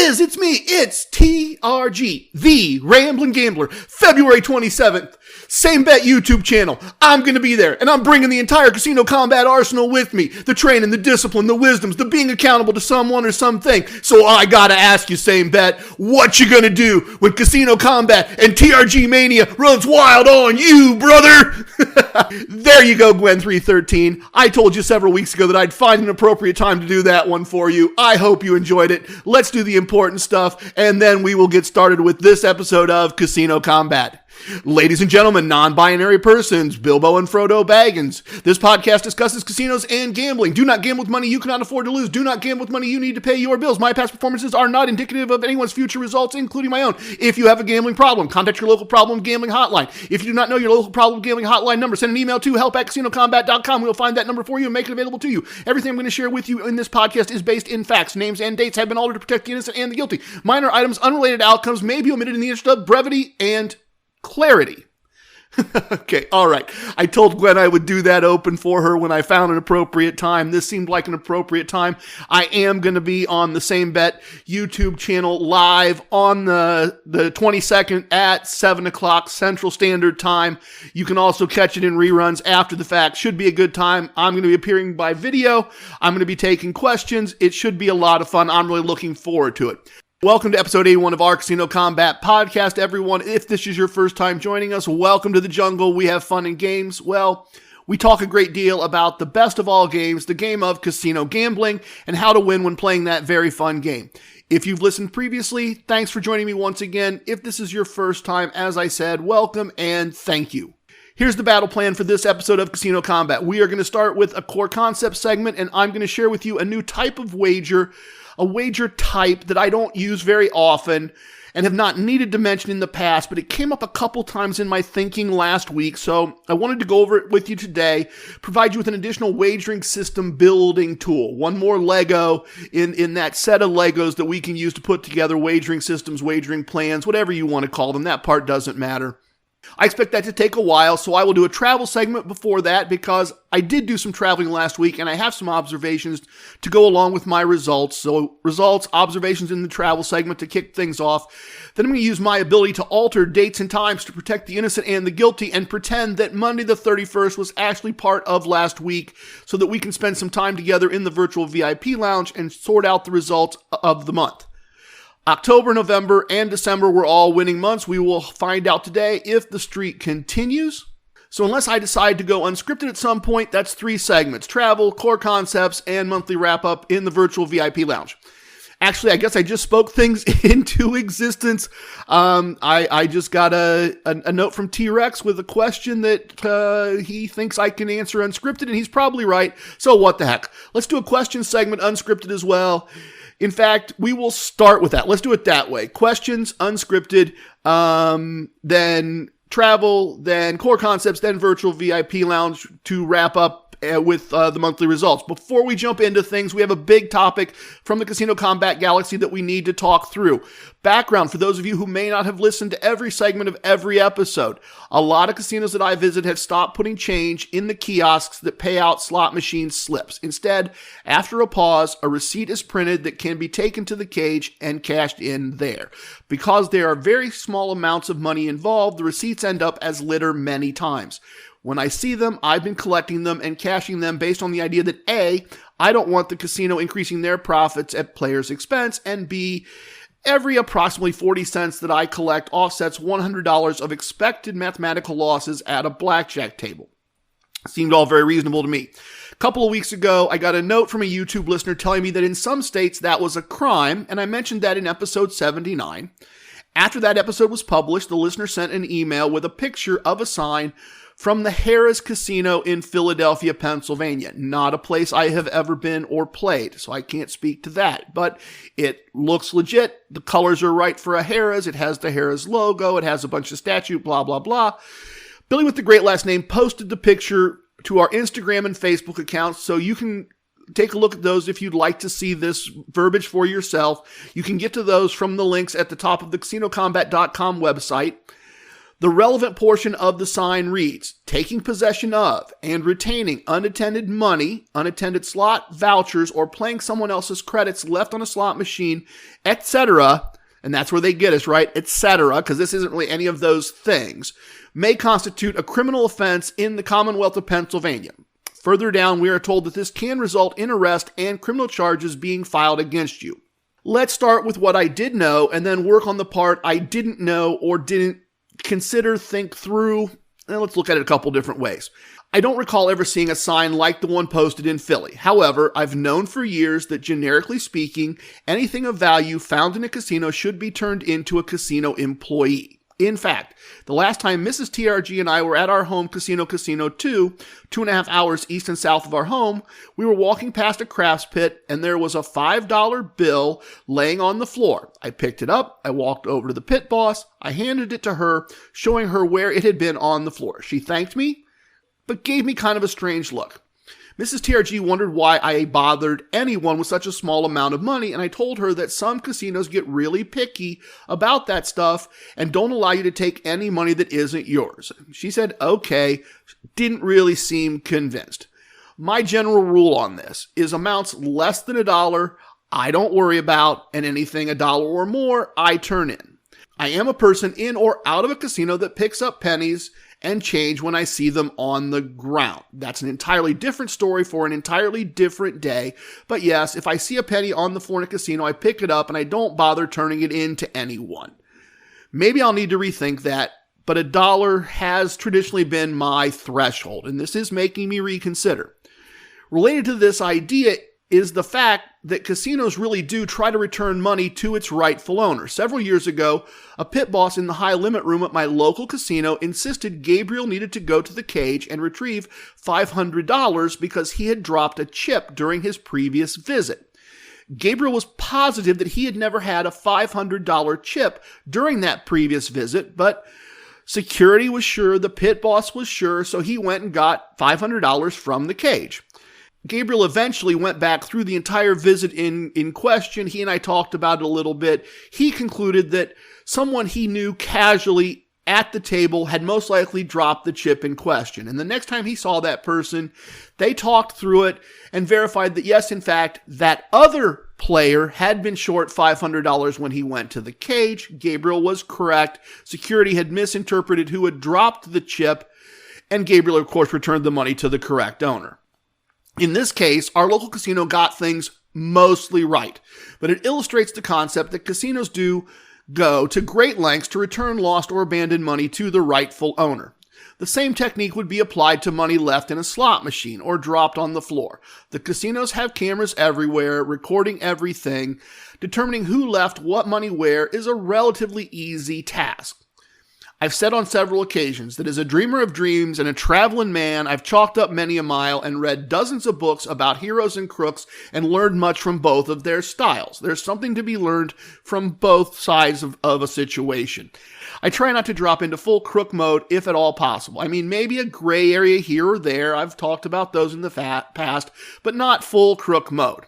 is. It's me. It's TRG, the Ramblin Gambler, February 27th. Same Bet YouTube channel. I'm going to be there, and I'm bringing the entire Casino Combat arsenal with me. The training, the discipline, the wisdoms, the being accountable to someone or something. So I got to ask you, Same Bet, what you going to do when Casino Combat and TRG Mania runs wild on you, brother? There you go, Gwen313. I told you several weeks ago that I'd find an appropriate time to do that one for you. I hope you enjoyed it. Let's do the important stuff, and then we will get started with this episode of Casino Combat. Ladies and gentlemen, non-binary persons, Bilbo and Frodo Baggins. This podcast discusses casinos and gambling. Do not gamble with money you cannot afford to lose. Do not gamble with money you need to pay your bills. My past performances are not indicative of anyone's future results, including my own. If you have a gambling problem, contact your local problem gambling hotline. If you do not know your local problem gambling hotline number, send an email to help@casinocombat.com. We'll find that number for you and make it available to you. Everything I'm going to share with you in this podcast is based in facts. Names and dates have been altered to protect the innocent and the guilty. Minor items, unrelated outcomes may be omitted in the interest of brevity and clarity. Okay, all right. I told Gwen I would do that open for her when I found an appropriate time. This seemed like an appropriate time. I am going to be on the Same Bet YouTube channel live on the 22nd at 7 o'clock Central Standard Time. You can also catch it in reruns after the fact. Should be a good time. I'm going to be appearing by video. I'm going to be taking questions. It should be a lot of fun. I'm really looking forward to it. Welcome to episode 81 of our Casino Combat podcast, everyone. If this is your first time joining us, welcome to the jungle. We have fun and games. Well, we talk a great deal about the best of all games, the game of casino gambling, and how to win when playing that very fun game. If you've listened previously, thanks for joining me once again. If this is your first time, as I said, welcome and thank you. Here's the battle plan for this episode of Casino Combat. We are going to start with a Core Koncepts segment, and I'm going to share with you a new type of wager, a wager type that I don't use very often and have not needed to mention in the past, but it came up a couple times in my thinking last week, so I wanted to go over it with you today, provide you with an additional wagering system building tool, one more Lego in that set of Legos that we can use to put together wagering systems, wagering plans, whatever you want to call them. That part doesn't matter. I expect that to take a while, so I will do a travel segment before that because I did do some traveling last week and I have some observations to go along with my results. So results, observations in the travel segment to kick things off. Then I'm going to use my ability to alter dates and times to protect the innocent and the guilty and pretend that Monday the 31st was actually part of last week so that we can spend some time together in the virtual VIP lounge and sort out the results of the month. October, November, and December were all winning months. We will find out today if the streak continues. So unless I decide to go unscripted at some point, that's 3 segments: travel, Core Koncepts, and monthly wrap-up in the virtual VIP lounge. Actually, I guess I just spoke things into existence. I just got a note from T-Rex with a question that he thinks I can answer unscripted, and he's probably right. So what the heck? Let's do a question segment unscripted as well. In fact, we will start with that. Let's do it that way. Questions, unscripted, then travel, then Core Koncepts, then virtual VIP lounge to wrap up with the monthly results. Before we jump into things, we have a big topic from the Casino Combat Galaxy that we need to talk through. Background for those of you who may not have listened to every segment of every episode. A lot of casinos that I visit have stopped putting change in the kiosks that pay out slot machine slips. Instead, after a pause, a receipt is printed that can be taken to the cage and cashed in there. Because there are very small amounts of money involved, the receipts end up as litter many times. When I see them, I've been collecting them and cashing them based on the idea that A, I don't want the casino increasing their profits at players' expense, and B, every approximately 40 cents that I collect offsets $100 of expected mathematical losses at a blackjack table. Seemed all very reasonable to me. A couple of weeks ago, I got a note from a YouTube listener telling me that in some states that was a crime, and I mentioned that in episode 79. After that episode was published, the listener sent an email with a picture of a sign from the Harrah's Casino in Philadelphia, Pennsylvania. Not a place I have ever been or played, so I can't speak to that. But it looks legit. The colors are right for a Harrah's. It has the Harrah's logo. It has a bunch of statue, blah, blah, blah. Billy with the great last name posted the picture to our Instagram and Facebook accounts, so you can take a look at those if you'd like to see this verbiage for yourself. You can get to those from the links at the top of the CasinoCombat.com website. The relevant portion of the sign reads, taking possession of and retaining unattended money, unattended slot vouchers, or playing someone else's credits left on a slot machine, etc., and that's where they get us, right? Etc., because this isn't really any of those things, may constitute a criminal offense in the Commonwealth of Pennsylvania. Further down, we are told that this can result in arrest and criminal charges being filed against you. Let's start with what I did know and then work on the part I didn't know or didn't consider, think through, and let's look at it a couple different ways. I don't recall ever seeing a sign like the one posted in Philly. However, I've known for years that generically speaking, anything of value found in a casino should be turned into a casino employee. In fact, the last time Mrs. TRG and I were at our home casino, Casino 2, 2.5 hours east and south of our home, we were walking past a craps pit and there was a $5 bill laying on the floor. I picked it up, I walked over to the pit boss, I handed it to her, showing her where it had been on the floor. She thanked me, but gave me kind of a strange look. Mrs. TRG wondered why I bothered anyone with such a small amount of money, and I told her that some casinos get really picky about that stuff and don't allow you to take any money that isn't yours. She said, okay, didn't really seem convinced. My general rule on this is amounts less than $1, I don't worry about, and anything $1 or more, I turn in. I am a person in or out of a casino that picks up pennies and change when I see them on the ground. That's an entirely different story for an entirely different day. But yes, if I see a penny on the floor in a casino, I pick it up and I don't bother turning it in to anyone. Maybe I'll need to rethink that, but $1 has traditionally been my threshold, and this is making me reconsider. Related to this idea is the fact that casinos really do try to return money to its rightful owner. Several years ago, a pit boss in the high limit room at my local casino insisted Gabriel needed to go to the cage and retrieve $500 because he had dropped a chip during his previous visit. Gabriel was positive that he had never had a $500 chip during that previous visit, but security was sure, the pit boss was sure, so he went and got $500 from the cage. Gabriel eventually went back through the entire visit in question. He and I talked about it a little bit. He concluded that someone he knew casually at the table had most likely dropped the chip in question. And the next time he saw that person, they talked through it and verified that yes, in fact, that other player had been short $500 when he went to the cage. Gabriel was correct. Security had misinterpreted who had dropped the chip, and Gabriel, of course, returned the money to the correct owner. In this case, our local casino got things mostly right, but it illustrates the concept that casinos do go to great lengths to return lost or abandoned money to the rightful owner. The same technique would be applied to money left in a slot machine or dropped on the floor. The casinos have cameras everywhere, recording everything. Determining who left what money where is a relatively easy task. I've said on several occasions that as a dreamer of dreams and a traveling man, I've chalked up many a mile and read dozens of books about heroes and crooks and learned much from both of their styles. There's something to be learned from both sides of a situation. I try not to drop into full crook mode if at all possible. I mean, maybe a gray area here or there. I've talked about those in the past, but not full crook mode.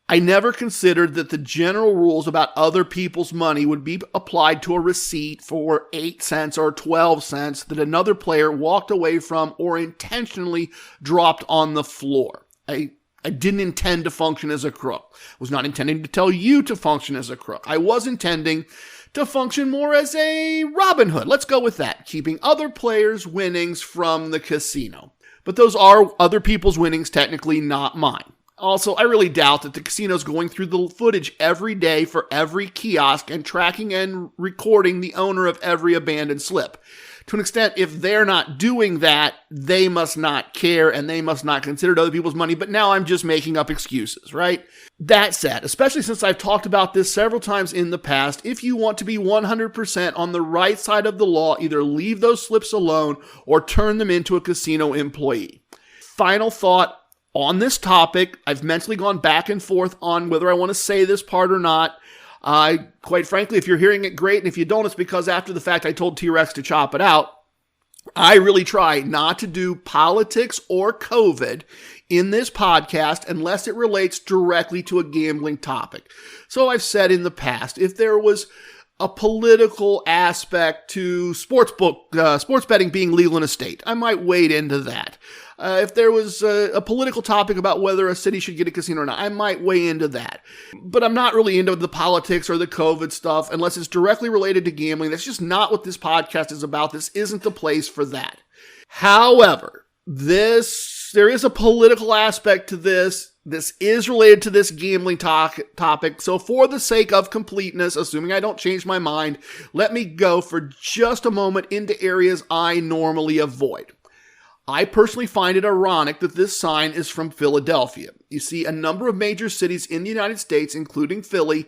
I never considered that the general rules about other people's money would be applied to a receipt for 8 cents or 12 cents that another player walked away from or intentionally dropped on the floor. I didn't intend to function as a crook. I was not intending to tell you to function as a crook. I was intending to function more as a Robin Hood. Let's go with that. Keeping other players' winnings from the casino. But those are other people's winnings, technically not mine. Also, I really doubt that the casino's going through the footage every day for every kiosk and tracking and recording the owner of every abandoned slip. To an extent, if they're not doing that, they must not care and they must not consider it other people's money, but now I'm just making up excuses, right? That said, especially since I've talked about this several times in the past, if you want to be 100% on the right side of the law, either leave those slips alone or turn them into a casino employee. Final thought on this topic. I've mentally gone back and forth on whether I want to say this part or not. Quite frankly, if you're hearing it, great. And if you don't, it's because after the fact, I told T-Rex to chop it out. I really try not to do politics or COVID in this podcast unless it relates directly to a gambling topic. So I've said in the past, if there was a political aspect to sports betting being legal in a state. I might wade into that. If there was a political topic about whether a city should get a casino or not, I might weigh into that. But I'm not really into the politics or the COVID stuff unless it's directly related to gambling. That's just not what this podcast is about. This isn't the place for that. However, there is a political aspect to this. This is related to this gambling topic. So for the sake of completeness, assuming I don't change my mind, let me go for just a moment into areas I normally avoid. I personally find it ironic that this sign is from Philadelphia. You see, a number of major cities in the United States, including Philly,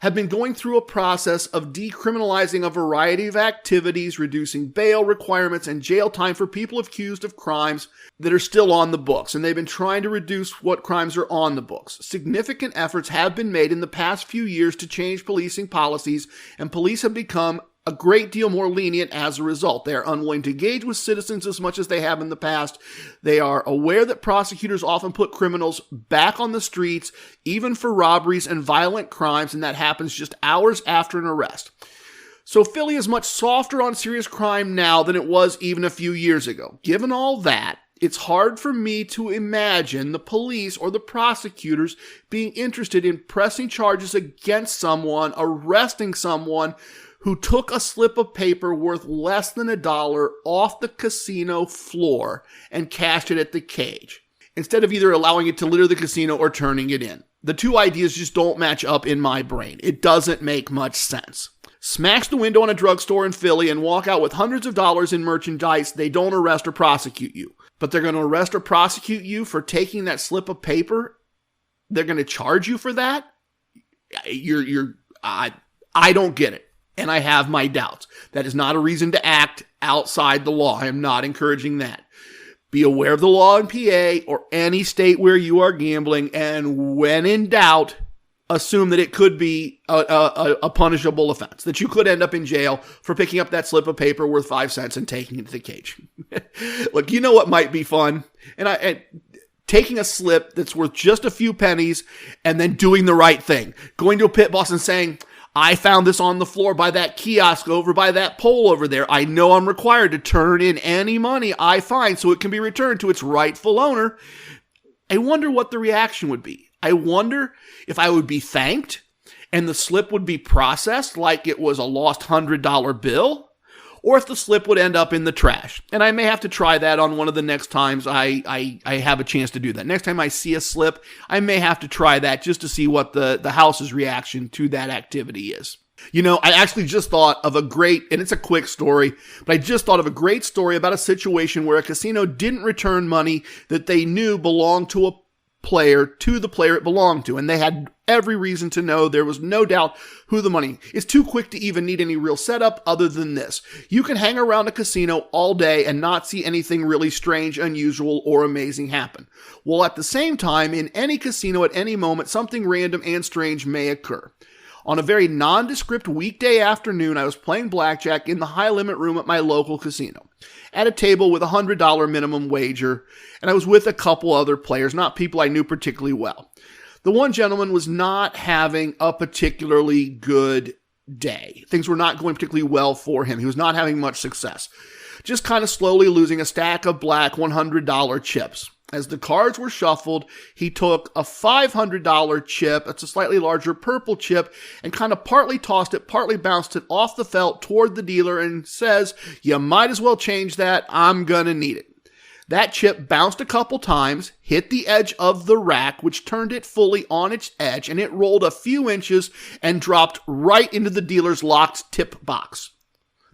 have been going through a process of decriminalizing a variety of activities, reducing bail requirements and jail time for people accused of crimes that are still on the books. And they've been trying to reduce what crimes are on the books. Significant efforts have been made in the past few years to change policing policies, and police have become a great deal more lenient as a result. They are unwilling to engage with citizens as much as they have in the past. They are aware that prosecutors often put criminals back on the streets, even for robberies and violent crimes, and that happens just hours after an arrest. So Philly is much softer on serious crime now than it was even a few years ago. Given all that, it's hard for me to imagine the police or the prosecutors being interested in pressing charges against someone, arresting someone who took a slip of paper worth less than $1 off the casino floor and cashed it at the cage, instead of either allowing it to litter the casino or turning it in. The two ideas just don't match up in my brain. It doesn't make much sense. Smash the window on a drugstore in Philly and walk out with hundreds of dollars in merchandise, they don't arrest or prosecute you. But they're going to arrest or prosecute you for taking that slip of paper? They're going to charge you for that? I don't get it. And I have my doubts. That is not a reason to act outside the law. I am not encouraging that. Be aware of the law in PA or any state where you are gambling, and when in doubt, assume that it could be a punishable offense, that you could end up in jail for picking up that slip of paper worth 5 cents and taking it to the cage. Look, you know what might be fun? And taking a slip that's worth just a few pennies and then doing the right thing. Going to a pit boss and saying, I found this on the floor by that kiosk over by that pole over there. I know I'm required to turn in any money I find so it can be returned to its rightful owner. I wonder what the reaction would be. I wonder if I would be thanked and the slip would be processed like it was a lost $100 bill, or if the slip would end up in the trash. And I may have to try that on one of the next times I have a chance to do that. Next time I see a slip, I may have to try that just to see what the house's reaction to that activity is. You know, I actually just thought of a great, and it's a quick story, but I just thought of a great story about a situation where a casino didn't return money that they knew belonged to a player to the player it belonged to, and they had every reason to know. There was no doubt who the money. It's too quick to even need any real setup other than this. You can hang around a casino all day and not see anything really strange, unusual, or amazing happen. Well, at the same time, in any casino at any moment, something random and strange may occur. On a very nondescript weekday afternoon, I was playing blackjack in the high-limit room at my local casino, at a table with a $100 minimum wager, and I was with a couple other players, not people I knew particularly well. The one gentleman was not having a particularly good day. Things were not going particularly well for him. He was not having much success. Just kind of slowly losing a stack of black $100 chips. As the cards were shuffled, he took a $500 chip, it's a slightly larger purple chip, and kind of partly tossed it, partly bounced it off the felt toward the dealer and says, "You might as well change that, I'm gonna need it." That chip bounced a couple times, hit the edge of the rack, which turned it fully on its edge, and it rolled a few inches and dropped right into the dealer's locked tip box.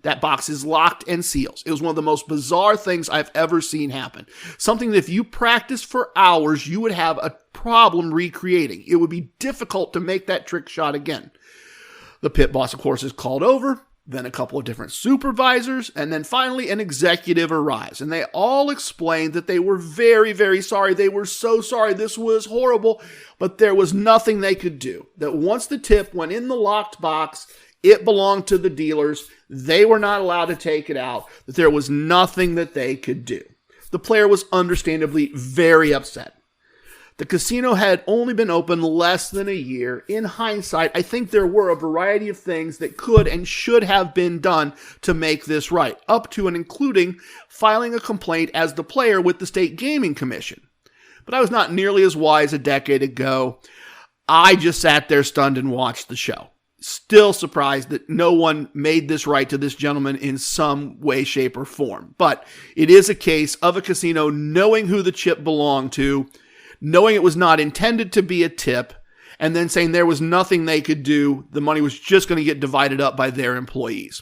That box is locked and seals. It was one of the most bizarre things I've ever seen happen. Something that if you practiced for hours, you would have a problem recreating. It would be difficult to make that trick shot again. The pit boss, of course, is called over, then a couple of different supervisors, and then finally an executive arrives. And they all explained that they were very, very sorry. They were so sorry. This was horrible, but there was nothing they could do. That once the tip went in the locked box, it belonged to the dealers. They were not allowed to take it out. That there was nothing that they could do. The player was understandably very upset. The casino had only been open less than a year. In hindsight, I think there were a variety of things that could and should have been done to make this right, up to and including filing a complaint as the player with the State Gaming Commission. But I was not nearly as wise a decade ago. I just sat there stunned and watched the show. Still surprised that no one made this right to this gentleman in some way, shape, or form. But it is a case of a casino knowing who the chip belonged to, knowing it was not intended to be a tip, and then saying there was nothing they could do. The money was just going to get divided up by their employees.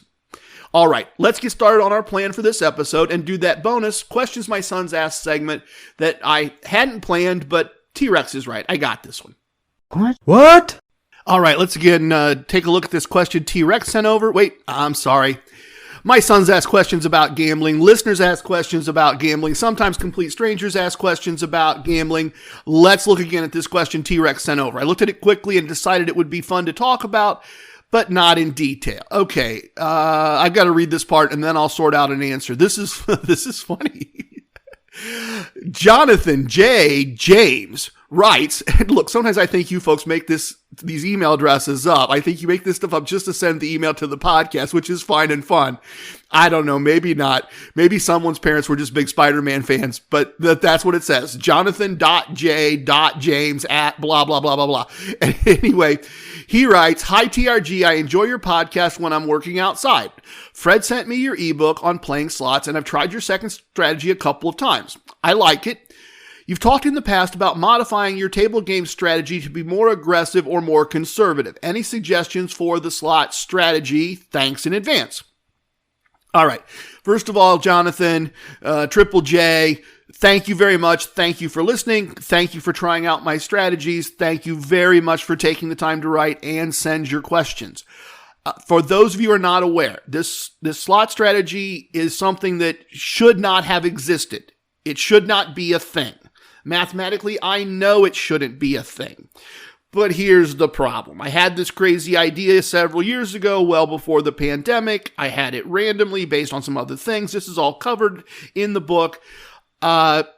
All right, let's get started on our plan for this episode and do that bonus Questions My Sons Ask segment that I hadn't planned, but T-Rex is right. I got this one. What? All right, let's again take a look at this question T-Rex sent over. Wait, I'm sorry. My sons ask questions about gambling. Listeners ask questions about gambling. Sometimes complete strangers ask questions about gambling. Let's look again at this question T-Rex sent over. I looked at it quickly and decided it would be fun to talk about, but not in detail. Okay, I've got to read this part and then I'll sort out an answer. This is funny. Jonathan J. James writes, and look, sometimes I think you folks make these email addresses up. I think you make this stuff up just to send the email to the podcast, which is fine and fun. I don't know, maybe not. Maybe someone's parents were just big Spider-Man fans, but that's what it says. Jonathan.J.James at blah, blah, blah, blah, blah. And anyway, he writes, Hi TRG, I enjoy your podcast when I'm working outside. Fred sent me your ebook on playing slots, and I've tried your second strategy a couple of times. I like it. You've talked in the past about modifying your table game strategy to be more aggressive or more conservative. Any suggestions for the slot strategy? Thanks in advance. All right. First of all, Jonathan, Triple J, thank you very much. Thank you for listening. Thank you for trying out my strategies. Thank you very much for taking the time to write and send your questions. For those of you who are not aware, this slot strategy is something that should not have existed. It should not be a thing. Mathematically, I know it shouldn't be a thing. But here's the problem. I had this crazy idea several years ago, well before the pandemic. I had it randomly based on some other things. This is all covered in the book. But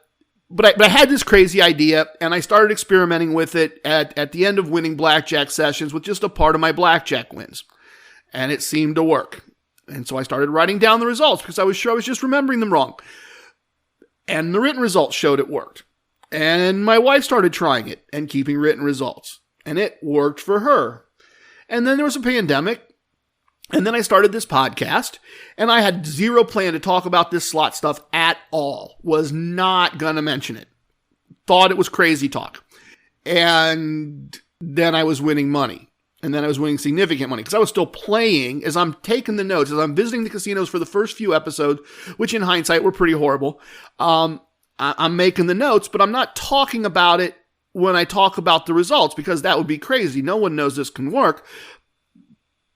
I had this crazy idea, and I started experimenting with it at the end of winning blackjack sessions with just a part of my blackjack wins. And it seemed to work. And so I started writing down the results because I was sure I was just remembering them wrong. And the written results showed it worked. And my wife started trying it and keeping written results. And it worked for her. And then there was a pandemic. And then I started this podcast. And I had zero plan to talk about this slot stuff at all. Was not going to mention it. Thought it was crazy talk. And then I was winning money. And then I was winning significant money because I was still playing as I'm taking the notes, as I'm visiting the casinos for the first few episodes, which in hindsight were pretty horrible. I'm making the notes, but I'm not talking about it when I talk about the results because that would be crazy. No one knows this can work.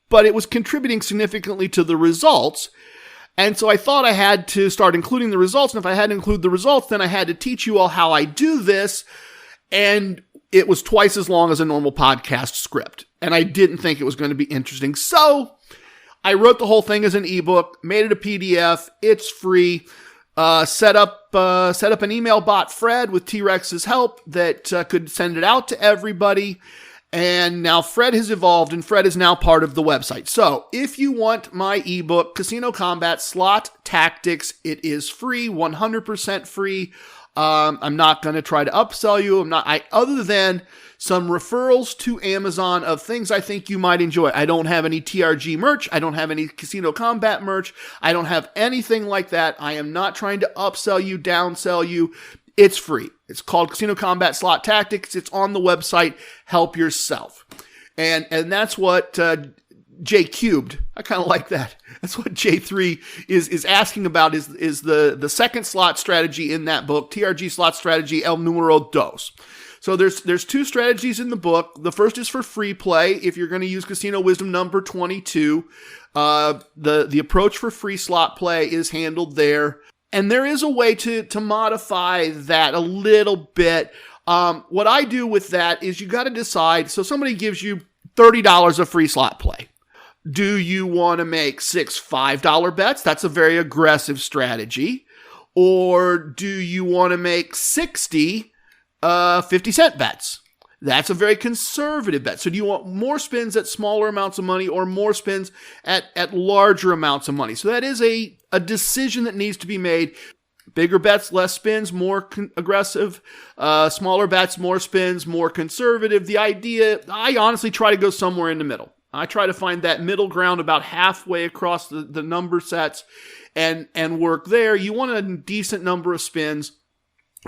But it was contributing significantly to the results. And so I thought I had to start including the results. And if I had to include the results, then I had to teach you all how I do this. And it was twice as long as a normal podcast script. And I didn't think it was going to be interesting. So I wrote the whole thing as an ebook, made it a PDF. It's free. Set up an email bot, Fred, with T-Rex's help that could send it out to everybody. And now Fred has evolved, and Fred is now part of the website. So if you want my ebook, Casino Combat Slot Tactics, it is free, 100% free. I'm not going to try to upsell you. Other than some referrals to Amazon of things I think you might enjoy. I don't have any TRG merch. I don't have any Casino Combat merch. I don't have anything like that. I am not trying to upsell you, downsell you. It's free. It's called Casino Combat Slot Tactics. It's on the website. Help yourself. And that's what J Cubed, I kind of like that. That's what J3 is asking about is the second slot strategy in that book, TRG Slot Strategy El Numero Dos. So there's two strategies in the book. The first is for free play. If you're going to use Casino Wisdom number 22, the approach for free slot play is handled there. And there is a way to modify that a little bit. What I do with that is you got to decide. So somebody gives you $30 of free slot play. Do you want to make 6 $5 bets? That's a very aggressive strategy. Or do you want to make 60 50-cent bets. That's a very conservative bet. So do you want more spins at smaller amounts of money or more spins at larger amounts of money? So that is a decision that needs to be made. Bigger bets, less spins, more aggressive. Smaller bets, more spins, more conservative. The idea, I honestly try to go somewhere in the middle. I try to find that middle ground about halfway across the number sets and work there. You want a decent number of spins,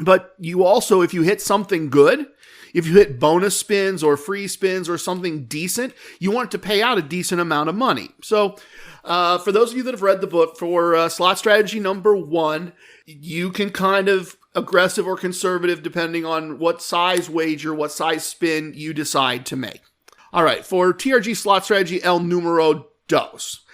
but you also, if you hit something good, if you hit bonus spins or free spins or something decent, you want it to pay out a decent amount of money. So for those of you that have read the book, for slot strategy number 1, you can kind of aggressive or conservative depending on what size wager, what size spin you decide to make. All right, for TRG slot strategy El Numero Dos.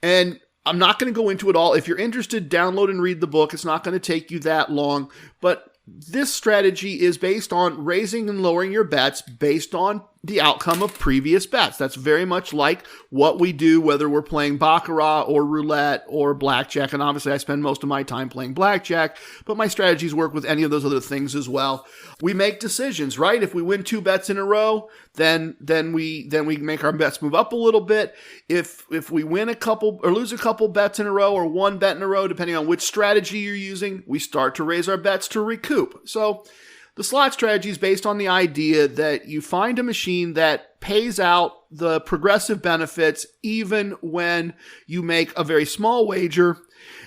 And I'm not going to go into it all. If you're interested, download and read the book. It's not going to take you that long. But this strategy is based on raising and lowering your bets based on the outcome of previous bets. That's very much like what we do, whether we're playing Baccarat or roulette or blackjack. And obviously I spend most of my time playing blackjack, but my strategies work with any of those other things as well. We make decisions, right? If we win 2 bets in a row, then we make our bets move up a little bit. If we win a couple or lose a couple bets in a row or 1 bet in a row, depending on which strategy you're using, we start to raise our bets to recoup. So the slot strategy is based on the idea that you find a machine that pays out the progressive benefits even when you make a very small wager.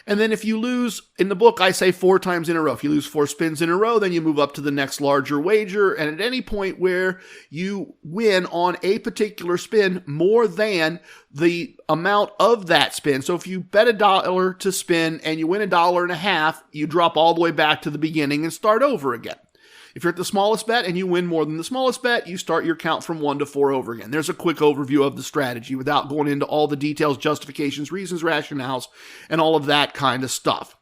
And then if you lose, in the book, I say 4 times in a row. If you lose 4 spins in a row, then you move up to the next larger wager. And at any point where you win on a particular spin more than the amount of that spin. So if you bet $1 to spin and you win $1.50, you drop all the way back to the beginning and start over again. If you're at the smallest bet and you win more than the smallest bet, you start your count from 1 to 4 over again. There's a quick overview of the strategy without going into all the details, justifications, reasons, rationales, and all of that kind of stuff.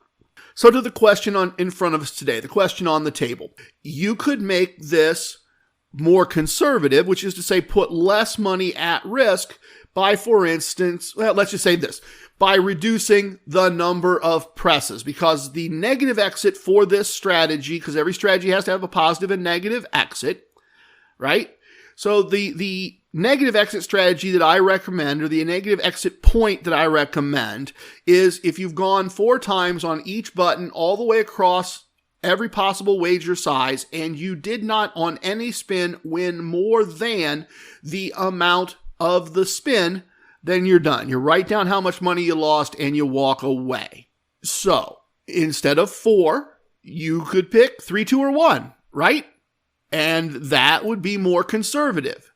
So to the question in front of us today, the question on the table. You could make this more conservative, which is to say put less money at risk by, for instance, well, let's just say this, by reducing the number of presses, because the negative exit for this strategy, because every strategy has to have a positive and negative exit, right? So the negative exit strategy that I recommend, or the negative exit point that I recommend, is if you've gone 4 times on each button all the way across every possible wager size, and you did not on any spin win more than the amount of the spin, then you're done. You write down how much money you lost and you walk away. So instead of 4, you could pick 3, 2, or 1, right? And that would be more conservative.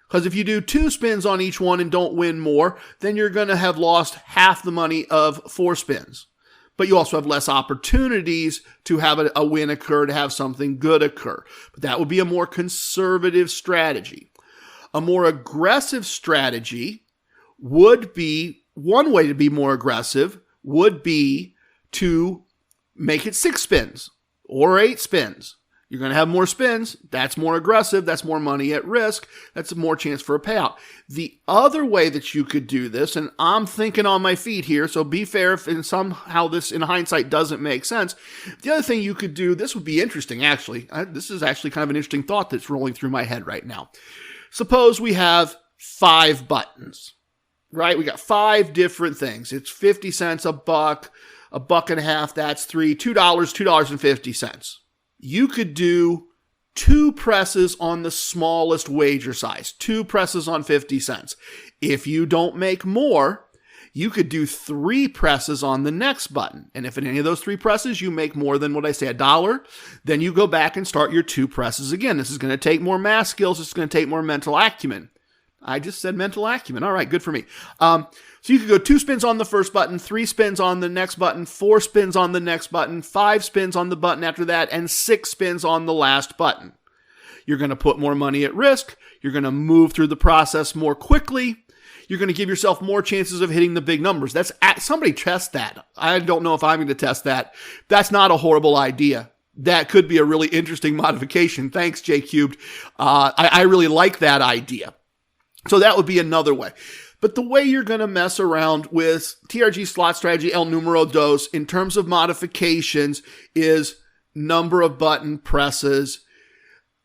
Because if you do 2 spins on each one and don't win more, then you're going to have lost half the money of 4 spins. But you also have less opportunities to have a win occur, to have something good occur. But that would be a more conservative strategy. A more aggressive strategy would be, one way to be more aggressive would be to make it 6 spins or 8 spins. You're going to have more spins. That's more aggressive. That's more money at risk. That's more chance for a payout. The other way that you could do this, and I'm thinking on my feet here, so be fair if somehow this in hindsight doesn't make sense. The other thing you could do, this would be interesting actually. This is actually kind of an interesting thought that's rolling through my head right now. Suppose we have 5 buttons. Right? We got 5 different things. It's 50 cents, $1, $1.50, that's $3, $2, $2.50. You could do 2 presses on the smallest wager size, 2 presses on 50 cents. If you don't make more, you could do 3 presses on the next button. And if in any of those 3 presses you make more than what I say, $1, then you go back and start your 2 presses again. This is going to take more math skills. It's going to take more mental acumen. I just said mental acumen. All right, good for me. So you could go 2 spins on the first button, 3 spins on the next button, 4 spins on the next button, 5 spins on the button after that, and 6 spins on the last button. You're going to put more money at risk. You're going to move through the process more quickly. You're going to give yourself more chances of hitting the big numbers. Somebody test that. I don't know if I'm going to test that. That's not a horrible idea. That could be a really interesting modification. Thanks, J Cubed. I really like that idea. So that would be another way. But the way you're going to mess around with TRG slot strategy El Numero Dos in terms of modifications is number of button presses,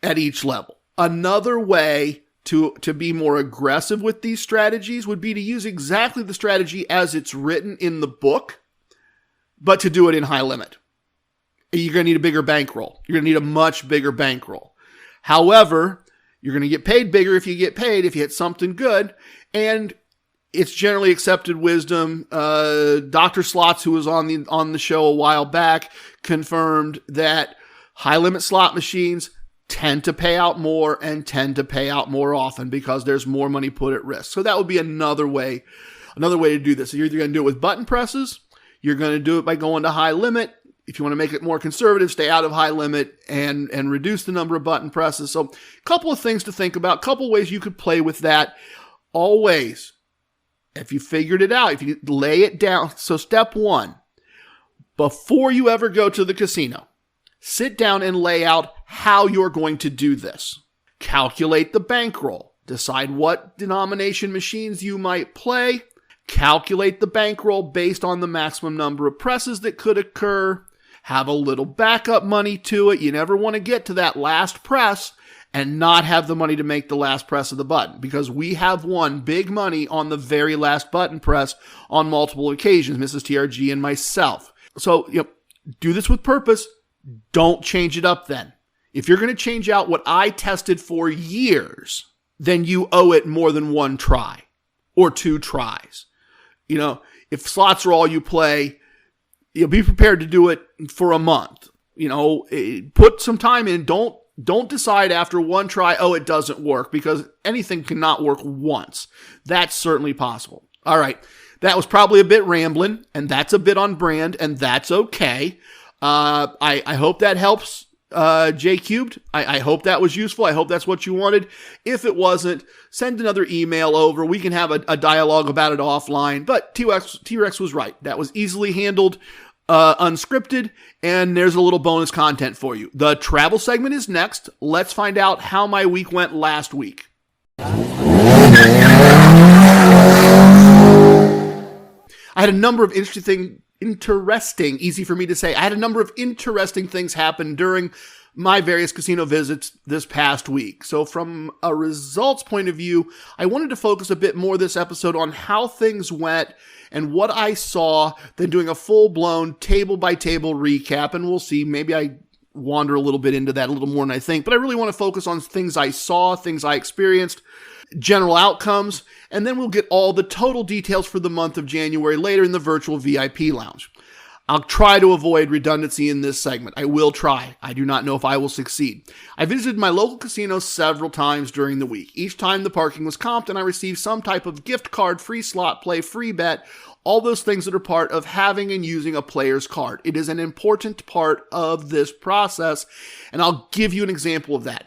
at each level. Another way to be more aggressive with these strategies would be to use exactly the strategy as it's written in the book, but to do it in high limit. You're going to need a bigger bankroll. You're going to need a much bigger bankroll. However, you're going to get paid bigger if you get paid, if you hit something good, and it's generally accepted wisdom. Dr. Slots, who was on the show a while back, confirmed that high limit slot machines tend to pay out more and tend to pay out more often because there's more money put at risk. So that would be another way to do this. So you're either going to do it with button presses, you're going to do it by going to high limit. If you want to make it more conservative, stay out of high limit and reduce the number of button presses. So a couple of things to think about, a couple ways you could play with that. Always, if you figured it out, if you lay it down. So step one, before you ever go to the casino, sit down and lay out how you're going to do this. Calculate the bankroll. Decide what denomination machines you might play. Calculate the bankroll based on the maximum number of presses that could occur. Have a little backup money to it. You never want to get to that last press and not have the money to make the last press of the button, because we have won big money on the very last button press on multiple occasions, Mrs. TRG and myself. So, do this with purpose. Don't change it up then. If you're going to change out what I tested for years, then you owe it more than one try or two tries. If slots are all you play, you'll be prepared to do it for a month. Put some time in. Don't decide after one try, it doesn't work, because anything cannot work once. That's certainly possible. All right. That was probably a bit rambling, and that's a bit on brand, and that's okay. I hope that helps, J Cubed. I hope that was useful. I hope that's what you wanted. If it wasn't, send another email over. We can have a dialogue about it offline. But T-Rex was right. That was easily handled, unscripted, and there's a little bonus content for you. The travel segment is next. Let's find out how my week went last week. I had a number of interesting, easy for me to say. I had a number of interesting things happen during my various casino visits this past week. So from a results point of view, I wanted to focus a bit more this episode on how things went and what I saw than doing a full-blown table-by-table recap. And we'll see, maybe I wander a little bit into that a little more than I think, but I really want to focus on things I saw, things I experienced, general outcomes, and then we'll get all the total details for the month of January later in the virtual VIP lounge. I'll try to avoid redundancy in this segment. I will try. I do not know if I will succeed. I visited my local casino several times during the week. Each time the parking was comped and I received some type of gift card, free slot play, free bet, all those things that are part of having and using a player's card. It is an important part of this process, and I'll give you an example of that.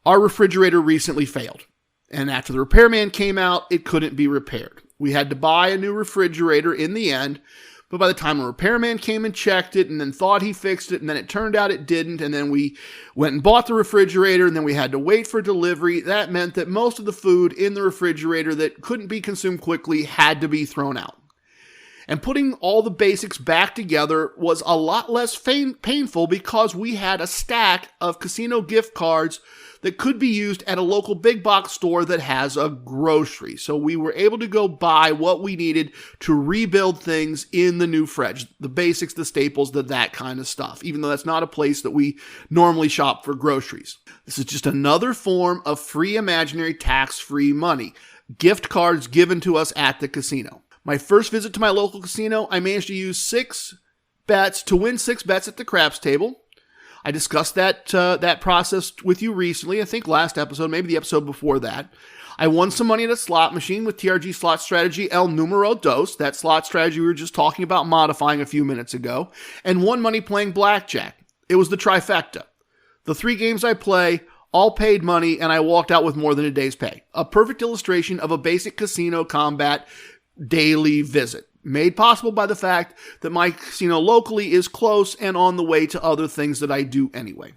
Our refrigerator recently failed, and after the repairman came out, it couldn't be repaired. We had to buy a new refrigerator in the end, but by the time a repairman came and checked it and then thought he fixed it, and then it turned out it didn't, and then we went and bought the refrigerator, and then we had to wait for delivery. That meant that most of the food in the refrigerator that couldn't be consumed quickly had to be thrown out. And putting all the basics back together was a lot less painful because we had a stack of casino gift cards that could be used at a local big box store that has a grocery. So we were able to go buy what we needed to rebuild things in the new fridge. The basics, the staples, that kind of stuff, even though that's not a place that we normally shop for groceries. This is just another form of free imaginary tax-free money. Gift cards given to us at the casino. My first visit to my local casino, I managed to use 6 bets to win 6 bets at the craps table. I discussed that process with you recently, I think last episode, maybe the episode before that. I won some money at a slot machine with TRG slot strategy El Numero Dos, that slot strategy we were just talking about modifying a few minutes ago, and won money playing blackjack. It was the trifecta. The 3 games I play all paid money, and I walked out with more than a day's pay. A perfect illustration of a basic casino combat daily visit, made possible by the fact that my casino locally is close and on the way to other things that I do anyway.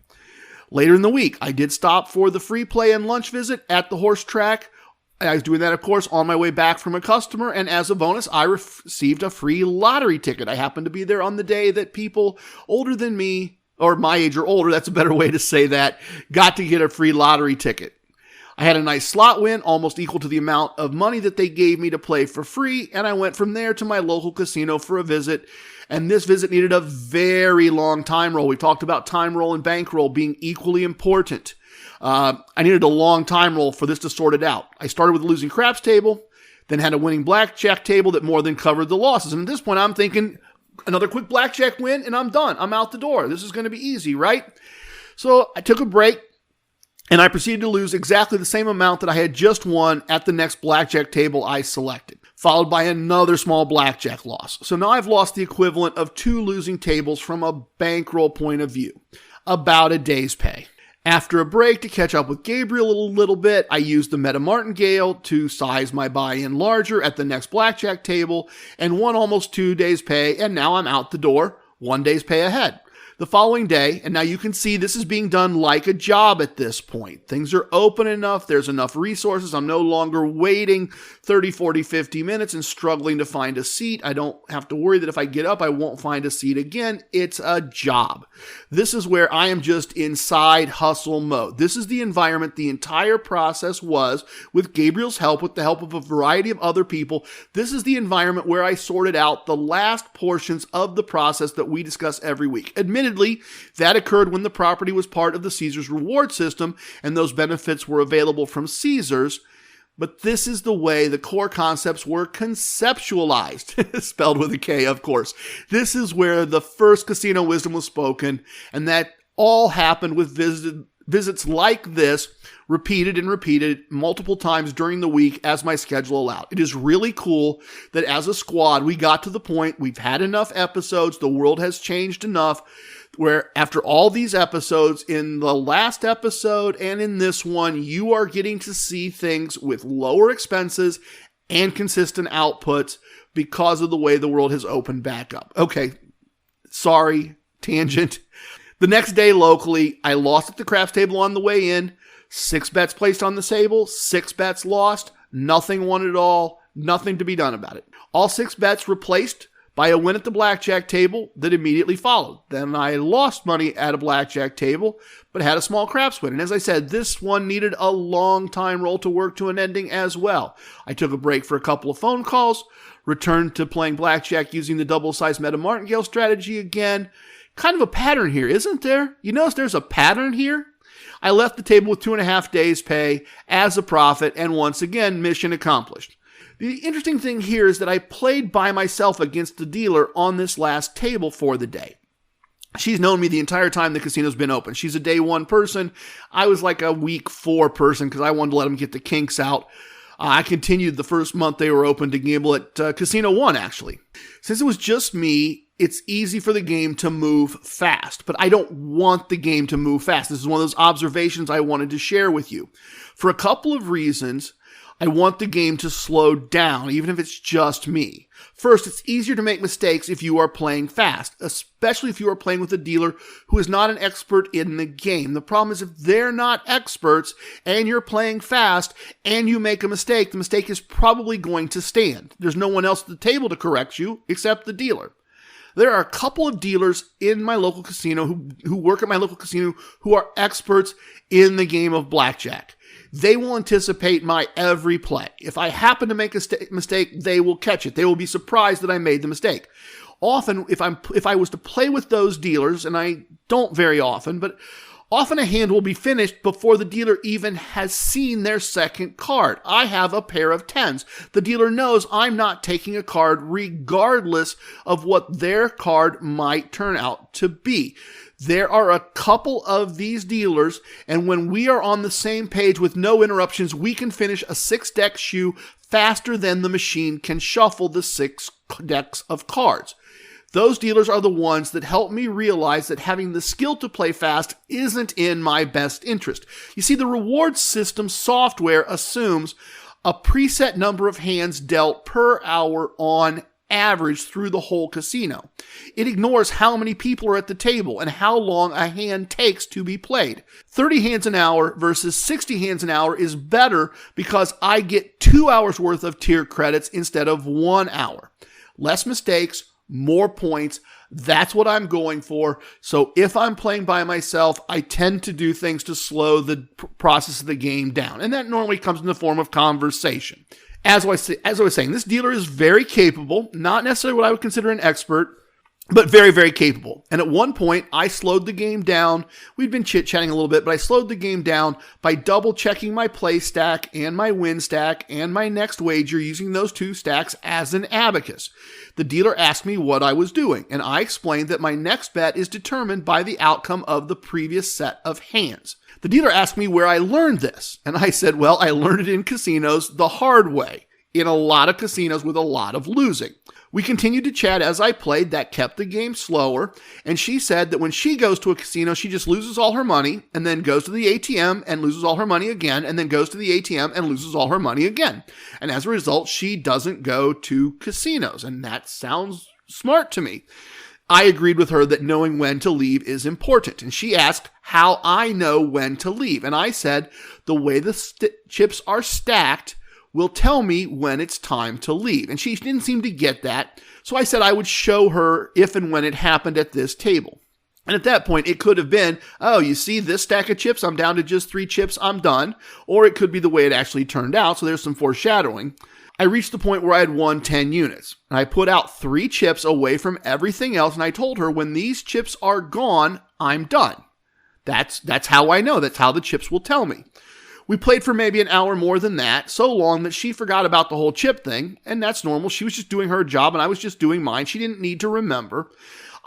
Later in the week, I did stop for the free play and lunch visit at the horse track. I was doing that, of course, on my way back from a customer, and as a bonus, I received a free lottery ticket. I happened to be there on the day that people older than me, or my age or older, that's a better way to say that, got to get a free lottery ticket. I had a nice slot win, almost equal to the amount of money that they gave me to play for free, and I went from there to my local casino for a visit, and this visit needed a very long time roll. We talked about time roll and bankroll being equally important. I needed a long time roll for this to sort it out. I started with a losing craps table, then had a winning blackjack table that more than covered the losses, and at this point I'm thinking, another quick blackjack win, and I'm done. I'm out the door. This is going to be easy, right? So I took a break, and I proceeded to lose exactly the same amount that I had just won at the next blackjack table I selected, followed by another small blackjack loss. So now I've lost the equivalent of 2 losing tables from a bankroll point of view, about a day's pay. After a break to catch up with Gabriel a little bit, I used the meta martingale to size my buy-in larger at the next blackjack table and won almost 2 days' pay, and now I'm out the door, 1 day's pay ahead. The following day, and now you can see this is being done like a job at this point. Things are open enough. There's enough resources. I'm no longer waiting 30, 40, 50 minutes and struggling to find a seat. I don't have to worry that if I get up, I won't find a seat again. It's a job. This is where I am just inside hustle mode. This is the environment the entire process was, with Gabriel's help, with the help of a variety of other people. This is the environment where I sorted out the last portions of the process that we discuss every week. Admittedly, that occurred when the property was part of the Caesars reward system and those benefits were available from Caesars. But this is the way the core concepts were conceptualized, spelled with a K, of course. This is where the first casino wisdom was spoken, and that all happened with visits like this, repeated and repeated multiple times during the week as my schedule allowed. It is really cool that as a squad, we got to the point, we've had enough episodes, the world has changed enough, where after all these episodes, in the last episode and in this one, you are getting to see things with lower expenses and consistent outputs because of the way the world has opened back up. Okay, sorry, tangent. The next day locally, I lost at the craps table on the way in. 6 bets placed on the table, 6 bets lost, nothing won at all, nothing to be done about it. All 6 bets replaced by a win at the blackjack table that immediately followed. Then I lost money at a blackjack table, but had a small craps win. And as I said, this one needed a long time roll to work to an ending as well. I took a break for a couple of phone calls, returned to playing blackjack using the double-sized meta martingale strategy again. Kind of a pattern here, isn't there? You notice there's a pattern here? I left the table with 2.5 days' pay as a profit, and once again, mission accomplished. The interesting thing here is that I played by myself against the dealer on this last table for the day. She's known me the entire time the casino's been open. She's a day 1 person. I was like a week 4 person because I wanted to let them get the kinks out. I continued the first month they were open to gamble at Casino 1, actually. Since it was just me, it's easy for the game to move fast, but I don't want the game to move fast. This is one of those observations I wanted to share with you. For a couple of reasons, I want the game to slow down, even if it's just me. First, it's easier to make mistakes if you are playing fast, especially if you are playing with a dealer who is not an expert in the game. The problem is if they're not experts and you're playing fast and you make a mistake, the mistake is probably going to stand. There's no one else at the table to correct you except the dealer. There are a couple of dealers in my local casino who work at my local casino who are experts in the game of blackjack. They will anticipate my every play. If I happen to make a mistake, they will catch it. They will be surprised that I made the mistake. Often, if I was to play with those dealers, and I don't very often, but often a hand will be finished before the dealer even has seen their second card. I have a pair of 10s. The dealer knows I'm not taking a card regardless of what their card might turn out to be. There are a couple of these dealers, and when we are on the same page with no interruptions, we can finish a 6-deck shoe faster than the machine can shuffle the 6 decks of cards. Those dealers are the ones that help me realize that having the skill to play fast isn't in my best interest. You see, the reward system software assumes a preset number of hands dealt per hour on average through the whole casino. It ignores how many people are at the table and how long a hand takes to be played. 30 hands an hour versus 60 hands an hour is better because I get 2 hours worth of tier credits instead of 1 hour. Less mistakes, more points. That's what I'm going for. So if I'm playing by myself, I tend to do things to slow the process of the game down. And that normally comes in the form of conversation. As I was saying, this dealer is very capable, not necessarily what I would consider an expert, but very, very capable. And at one point, I slowed the game down. We'd been chit-chatting a little bit, but I slowed the game down by double-checking my play stack and my win stack and my next wager using those two stacks as an abacus. The dealer asked me what I was doing, and I explained that my next bet is determined by the outcome of the previous set of hands. The dealer asked me where I learned this, and I said, well, I learned it in casinos the hard way, in a lot of casinos with a lot of losing. We continued to chat as I played. That kept the game slower, and she said that when she goes to a casino, she just loses all her money and then goes to the ATM and loses all her money again and then goes to the ATM and loses all her money again. And as a result, she doesn't go to casinos, and that sounds smart to me. I agreed with her that knowing when to leave is important, and she asked how I know when to leave, and I said the way the chips are stacked will tell me when it's time to leave. And she didn't seem to get that. So I said I would show her if and when it happened at this table. And at that point, it could have been, oh, you see this stack of chips? I'm down to just 3 chips. I'm done. Or it could be the way it actually turned out. So there's some foreshadowing. I reached the point where I had won 10 units. And I put out 3 chips away from everything else. And I told her when these chips are gone, I'm done. That's how I know. That's how the chips will tell me. We played for maybe an hour more than that, so long that she forgot about the whole chip thing, and that's normal. She was just doing her job, and I was just doing mine. She didn't need to remember.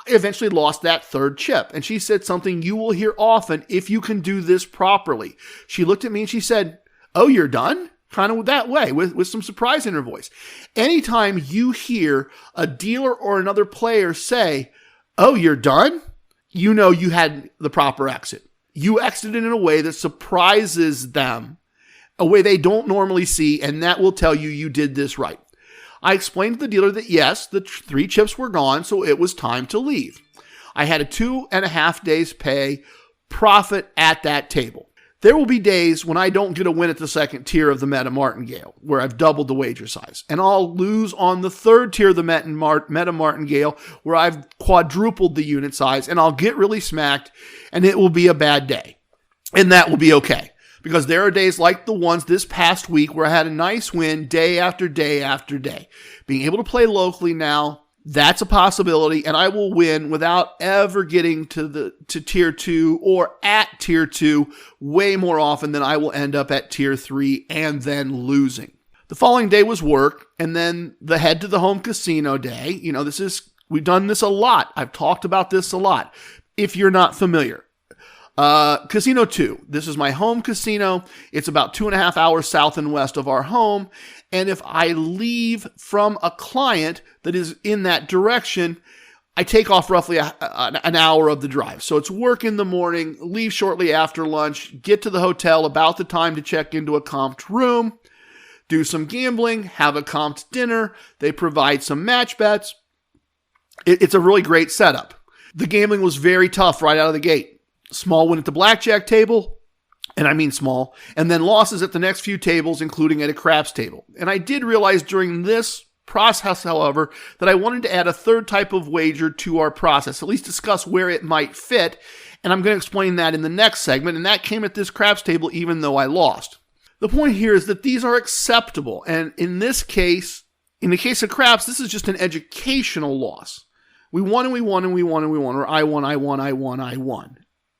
I eventually lost that 3rd chip, and she said something you will hear often if you can do this properly. She looked at me and she said, oh, you're done? Kind of that way, with some surprise in her voice. Anytime you hear a dealer or another player say, oh, you're done, you know you had the proper exit. You exited in a way that surprises them, a way they don't normally see, and that will tell you you did this right. I explained to the dealer that yes, the 3 chips were gone, so it was time to leave. I had a 2.5 days pay profit at that table. There will be days when I don't get a win at the 2nd tier of the Meta Martingale, where I've doubled the wager size. And I'll lose on the 3rd tier of the Meta Martingale, where I've quadrupled the unit size, and I'll get really smacked, and it will be a bad day. And that will be okay. Because there are days like the ones this past week where I had a nice win day after day after day. Being able to play locally now, that's a possibility, and I will win without ever getting to tier 2 or at tier 2 way more often than I will end up at tier 3 and then losing. The following day was work, and then the head to the home casino day. You know, we've done this a lot. I've talked about this a lot. If you're not familiar. Casino 2. This is my home casino. It's about 2.5 hours south and west of our home. And if I leave from a client that is in that direction, I take off roughly an hour of the drive. So it's work in the morning, leave shortly after lunch, get to the hotel about the time to check into a comped room, do some gambling, have a comped dinner. They provide some match bets. It's a really great setup. The gambling was very tough right out of the gate. Small win at the blackjack table, and I mean small, and then losses at the next few tables, including at a craps table. And I did realize during this process, however, that I wanted to add a 3rd type of wager to our process, at least discuss where it might fit, and I'm going to explain that in the next segment, and that came at this craps table even though I lost. The point here is that these are acceptable, and in this case, in the case of craps, this is just an educational loss. We won and we won and we won and we won, or I won.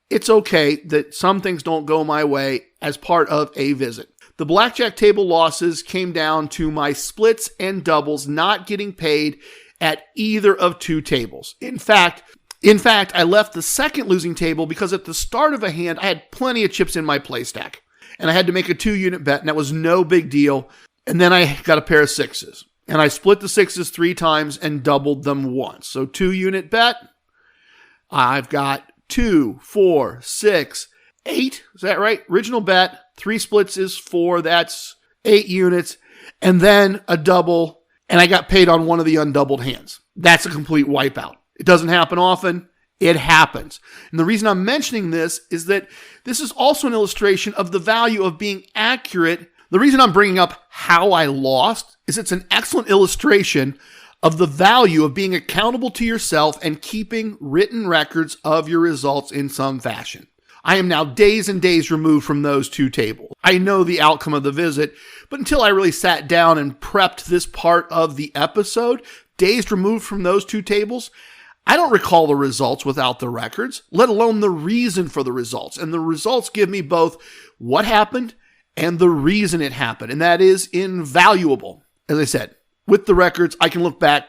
It's okay that some things don't go my way as part of a visit. The blackjack table losses came down to my splits and doubles not getting paid at either of 2 tables. In fact, I left the second losing table because at the start of a hand, I had plenty of chips in my play stack. And I had to make a 2-unit bet, and that was no big deal. And then I got a pair of 6s. And I split the 6s 3 times and doubled them once. So 2-unit bet, I've got 2, 4, 6, 8. Is that right? Original bet. 3 splits is 4. That's 8 units. And then a double. And I got paid on one of the undoubled hands. That's a complete wipeout. It doesn't happen often. It happens. And the reason I'm mentioning this is that this is also an illustration of the value of being accurate. The reason I'm bringing up how I lost is it's an excellent illustration of the value of being accountable to yourself and keeping written records of your results in some fashion. I am now days and days removed from those two tables. I know the outcome of the visit, but until I really sat down and prepped this part of the episode, days removed from those two tables, I don't recall the results without the records, let alone the reason for the results. And the results give me both what happened and the reason it happened, and that is invaluable. As I said, with the records, I can look back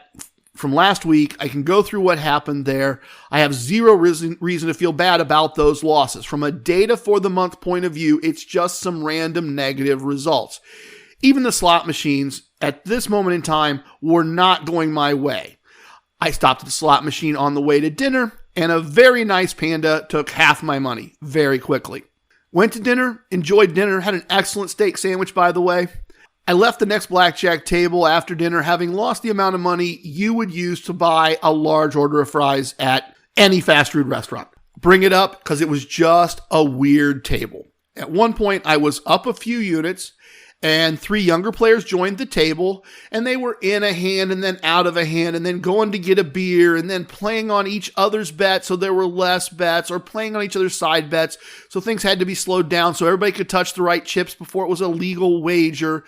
from last week. I can go through what happened there. I have zero reason to feel bad about those losses. From a data for the month point of view, it's just some random negative results. Even the slot machines at this moment in time were not going my way. I stopped at the slot machine on the way to dinner, and a very nice panda took half my money very quickly. Went to dinner, enjoyed dinner, had an excellent steak sandwich, by the way. I left the next blackjack table after dinner having lost the amount of money you would use to buy a large order of fries at any fast food restaurant. Bring it up because it was just a weird table. At one point, I was up a few units and 3 younger players joined the table, and they were in a hand and then out of a hand and then going to get a beer and then playing on each other's bets so there were less bets, or playing on each other's side bets so things had to be slowed down so everybody could touch the right chips before it was a legal wager.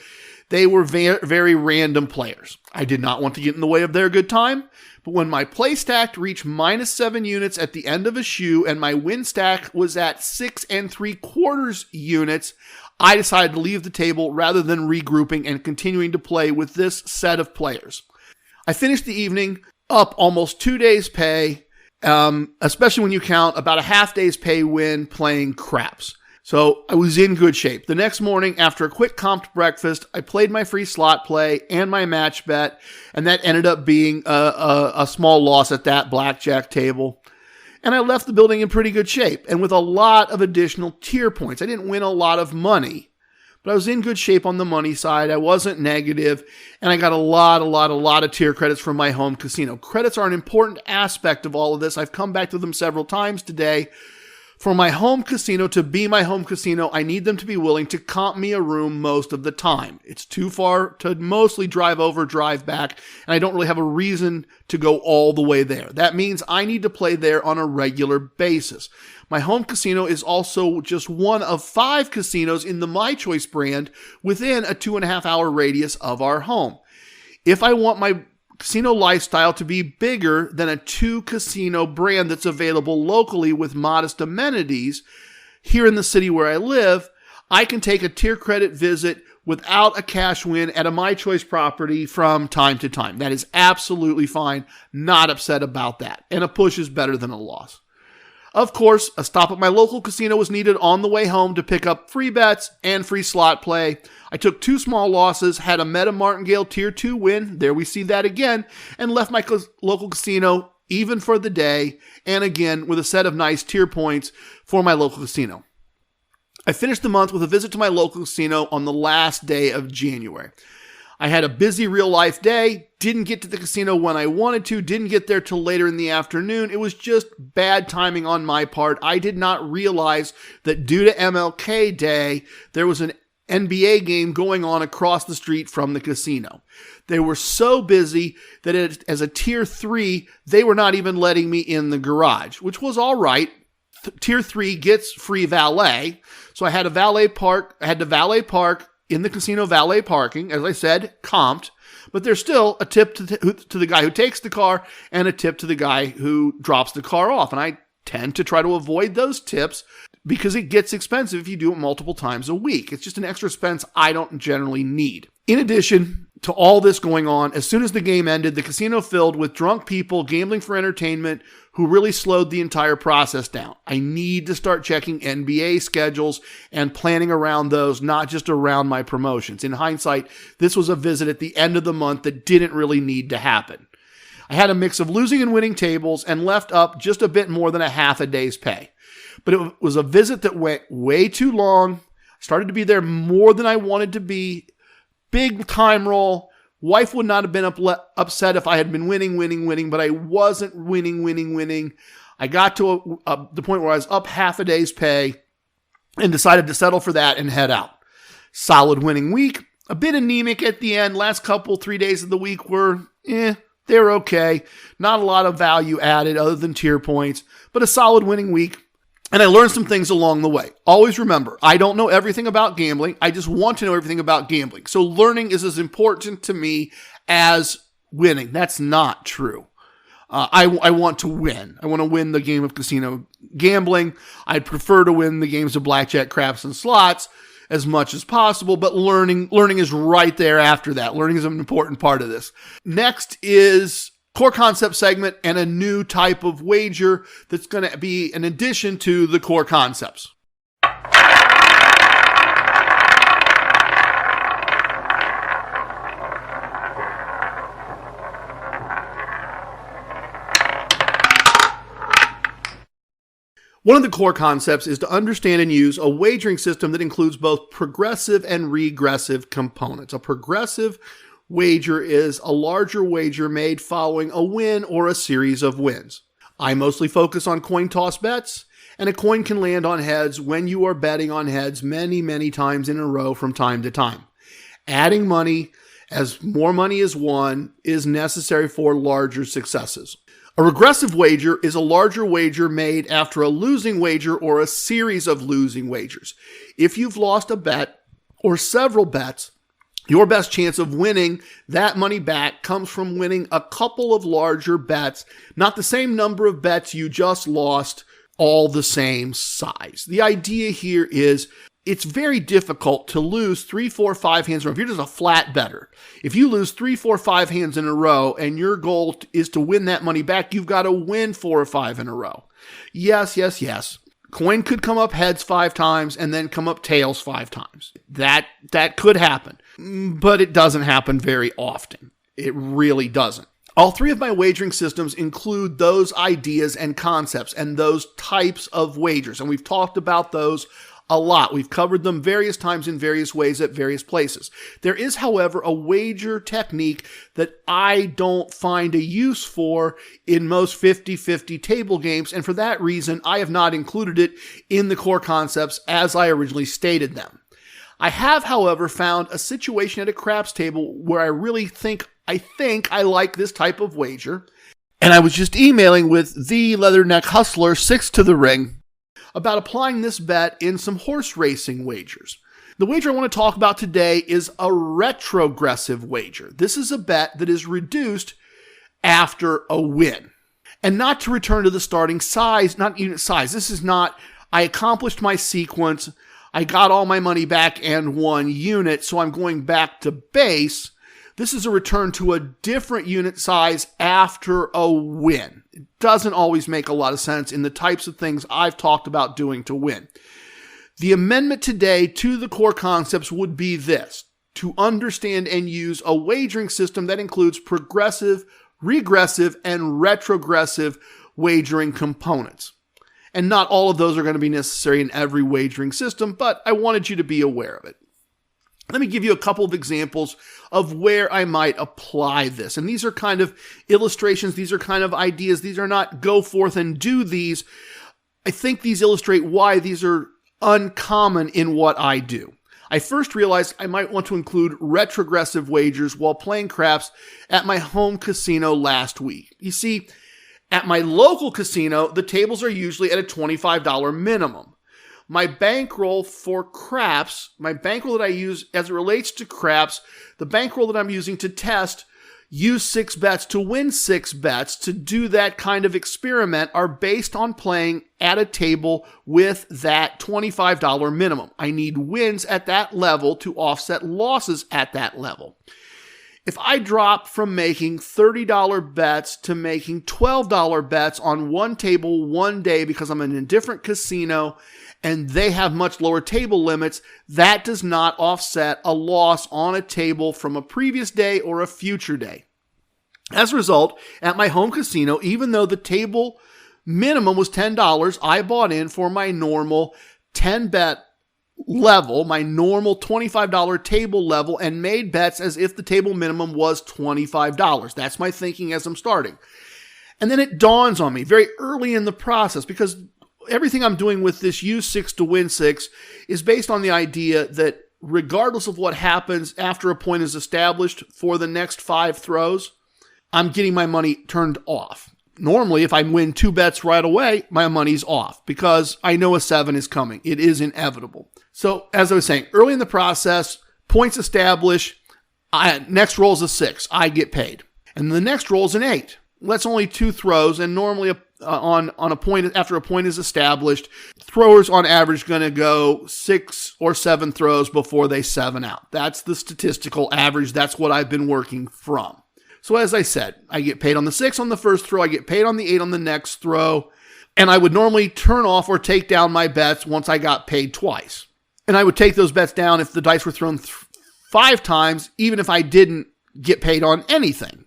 They were very, very random players. I did not want to get in the way of their good time, but when my play stack reached -7 units at the end of a shoe and my win stack was at 6 3/4 units, I decided to leave the table rather than regrouping and continuing to play with this set of players. I finished the evening up almost 2 days' pay, especially when you count about a half day's pay win playing craps. So I was in good shape. The next morning, after a quick comped breakfast, I played my free slot play and my match bet, and that ended up being a small loss at that blackjack table. And I left the building in pretty good shape and with a lot of additional tier points. I didn't win a lot of money, but I was in good shape on the money side. I wasn't negative, and I got a lot of tier credits from my home casino. Credits are an important aspect of all of this. I've come back to them several times today. For my home casino to be my home casino, I need them to be willing to comp me a room most of the time. It's too far to mostly drive over, drive back, and I don't really have a reason to go all the way there. That means I need to play there on a regular basis. My home casino is also just one of 5 casinos in the My Choice brand within a 2.5-hour radius of our home. If I want my casino lifestyle to be bigger than a 2-casino brand that's available locally with modest amenities here in the city where I live, I can take a tier credit visit without a cash win at a My Choice property from time to time. That is absolutely fine. Not upset about that. And a push is better than a loss. Of course, a stop at my local casino was needed on the way home to pick up free bets and free slot play. I took 2 small losses, had a Meta Martingale Tier 2 win, there we see that again, and left my local casino even for the day, and again with a set of nice tier points for my local casino. I finished the month with a visit to my local casino on the last day of January. I had a busy real-life day, didn't get to the casino when I wanted to, didn't get there till later in the afternoon. It was just bad timing on my part. I did not realize that due to MLK Day, there was an NBA game going on across the street from the casino. They were so busy that as a Tier 3, they were not even letting me in the garage, which was all right. Tier 3 gets free valet, so I had to valet park in the casino valet parking, as I said, comped, but there's still a tip to the guy who takes the car and a tip to the guy who drops the car off. And I tend to try to avoid those tips because it gets expensive if you do it multiple times a week. It's just an extra expense I don't generally need. In addition to all this going on, as soon as the game ended, the casino filled with drunk people gambling for entertainment who really slowed the entire process down. I need to start checking NBA schedules and planning around those, not just around my promotions. In hindsight, this was a visit at the end of the month that didn't really need to happen. I had a mix of losing and winning tables and left up just a bit more than a half a day's pay. But it was a visit that went way too long. I started to be there more than I wanted to be. Big time roll. Wife would not have been upset if I had been winning, but I wasn't winning. I got to the point where I was up half a day's pay and decided to settle for that and head out. Solid winning week. A bit anemic at the end. Last 3 days of the week were They're okay. Not a lot of value added other than tier points, but a solid winning week. And I learned some things along the way. Always remember, I don't know everything about gambling. I just want to know everything about gambling. So learning is as important to me as winning. That's not true. I want to win. I want to win the game of casino gambling. I'd prefer to win the games of blackjack, craps, and slots as much as possible, but learning is right there after that. Learning is an important part of this. Next is Core Koncepts segment and a new type of wager that's going to be an addition to the Core Koncepts. One of the core concepts is to understand and use a wagering system that includes both progressive and regressive components. A progressive wager is a larger wager made following a win or a series of wins. I mostly focus on coin toss bets, and a coin can land on heads when you are betting on heads many, many times in a row from time to time. Adding money as more money is won is necessary for larger successes. A regressive wager is a larger wager made after a losing wager or a series of losing wagers. If you've lost a bet or several bets, your best chance of winning that money back comes from winning a couple of larger bets, not the same number of bets you just lost, all the same size. The idea here is it's very difficult to lose 3, 4, 5 hands in a row. If you're just a flat bettor, if you lose 3, 4, 5 hands in a row and your goal is to win that money back, you've got to win 4 or 5 in a row. Yes. Coin could come up heads 5 times and then come up tails 5 times. That could happen, but it doesn't happen very often. It really doesn't. All 3 of my wagering systems include those ideas and concepts and those types of wagers, and we've talked about those a lot. We've covered them various times in various ways at various places. There is, however, a wager technique that I don't find a use for in most 50-50 table games, and for that reason, I have not included it in the core concepts as I originally stated them. I have, however, found a situation at a craps table where I really think I like this type of wager, and I was just emailing with the Leatherneck Hustler 6 to the ring about applying this bet in some horse racing wagers. The wager I want to talk about today is a retrogressive wager. This is a bet that is reduced after a win. And not to return to the starting size, not unit size. This is not, I accomplished my sequence, I got all my money back and 1 unit, so I'm going back to base. This is a return to a different unit size after a win. It doesn't always make a lot of sense in the types of things I've talked about doing to win. The amendment today to the core concepts would be this: to understand and use a wagering system that includes progressive, regressive, and retrogressive wagering components. And not all of those are going to be necessary in every wagering system, but I wanted you to be aware of it. Let me give you a couple of examples of where I might apply this. And these are kind of illustrations. These are kind of ideas. These are not go forth and do these. I think these illustrate why these are uncommon in what I do. I first realized I might want to include retrogressive wagers while playing craps at my home casino last week. You see, at my local casino, the tables are usually at a $25 minimum. My bankroll for craps, my bankroll that I use as it relates to craps, the bankroll that I'm using to test, use 6 bets to win 6 bets, to do that kind of experiment, are based on playing at a table with that $25 minimum. I need wins at that level to offset losses at that level. If I drop from making $30 bets to making $12 bets on one table one day because I'm in a different casino and they have much lower table limits, that does not offset a loss on a table from a previous day or a future day. As a result, at my home casino, even though the table minimum was $10, I bought in for my normal 10-bet level, my normal $25 table level, and made bets as if the table minimum was $25. That's my thinking as I'm starting. And then it dawns on me very early in the process, because everything I'm doing with this use 6 to win 6 is based on the idea that regardless of what happens after a point is established for the next 5 throws, I'm getting my money turned off. Normally, if I win 2 bets right away, my money's off because I know a 7 is coming. It is inevitable. So as I was saying, early in the process, points established, next roll is a 6. I get paid. And the next roll is an 8. That's only 2 throws, and normally on a point after a point is established, throwers on average going to go 6 or 7 throws before they 7 out. That's the statistical average. That's what I've been working from. So as I said, I get paid on the 6 on the first throw, I get paid on the 8 on the next throw, and I would normally turn off or take down my bets once I got paid twice. And I would take those bets down if the dice were thrown 5 times, even if I didn't get paid on anything.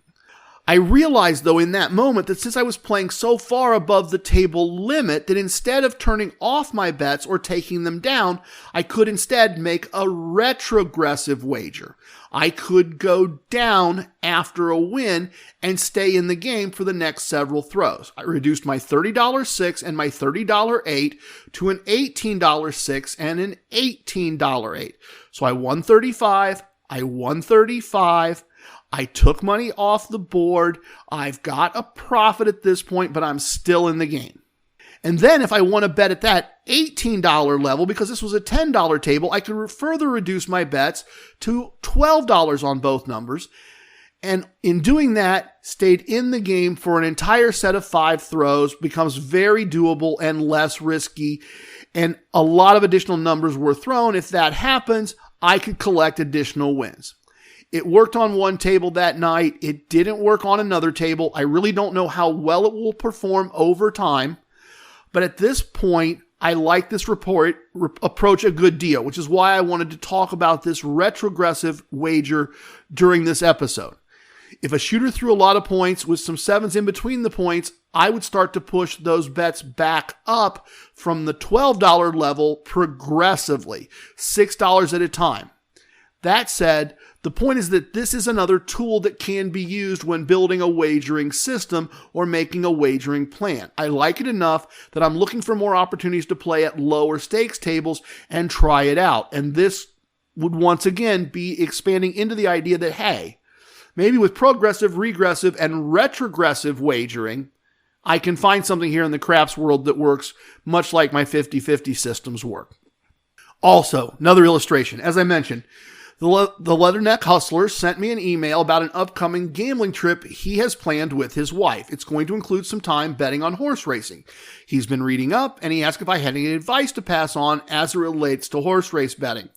I realized, though, in that moment that since I was playing so far above the table limit that instead of turning off my bets or taking them down, I could instead make a retrogressive wager. I could go down after a win and stay in the game for the next several throws. I reduced my $30 6 and my $30 8 to an $18 6 and an $18 8. So I won 35, I won 35, I took money off the board. I've got a profit at this point, but I'm still in the game. And then if I want to bet at that $18 level, because this was a $10 table, I could further reduce my bets to $12 on both numbers. And in doing that, stayed in the game for an entire set of 5 throws, becomes very doable and less risky. And a lot of additional numbers were thrown. If that happens, I could collect additional wins. It worked on one table that night. It didn't work on another table. I really don't know how well it will perform over time. But at this point, I like this approach a good deal, which is why I wanted to talk about this retrogressive wager during this episode. If a shooter threw a lot of points with some 7s in between the points, I would start to push those bets back up from the $12 level progressively, $6 at a time. That said, the point is that this is another tool that can be used when building a wagering system or making a wagering plan. I like it enough that I'm looking for more opportunities to play at lower stakes tables and try it out. And this would once again be expanding into the idea that, hey, maybe with progressive, regressive, and retrogressive wagering, I can find something here in the craps world that works much like my 50-50 systems work. Also, another illustration. As I mentioned, the Leatherneck Hustler sent me an email about an upcoming gambling trip he has planned with his wife. It's going to include some time betting on horse racing. He's been reading up, and he asked if I had any advice to pass on as it relates to horse race betting.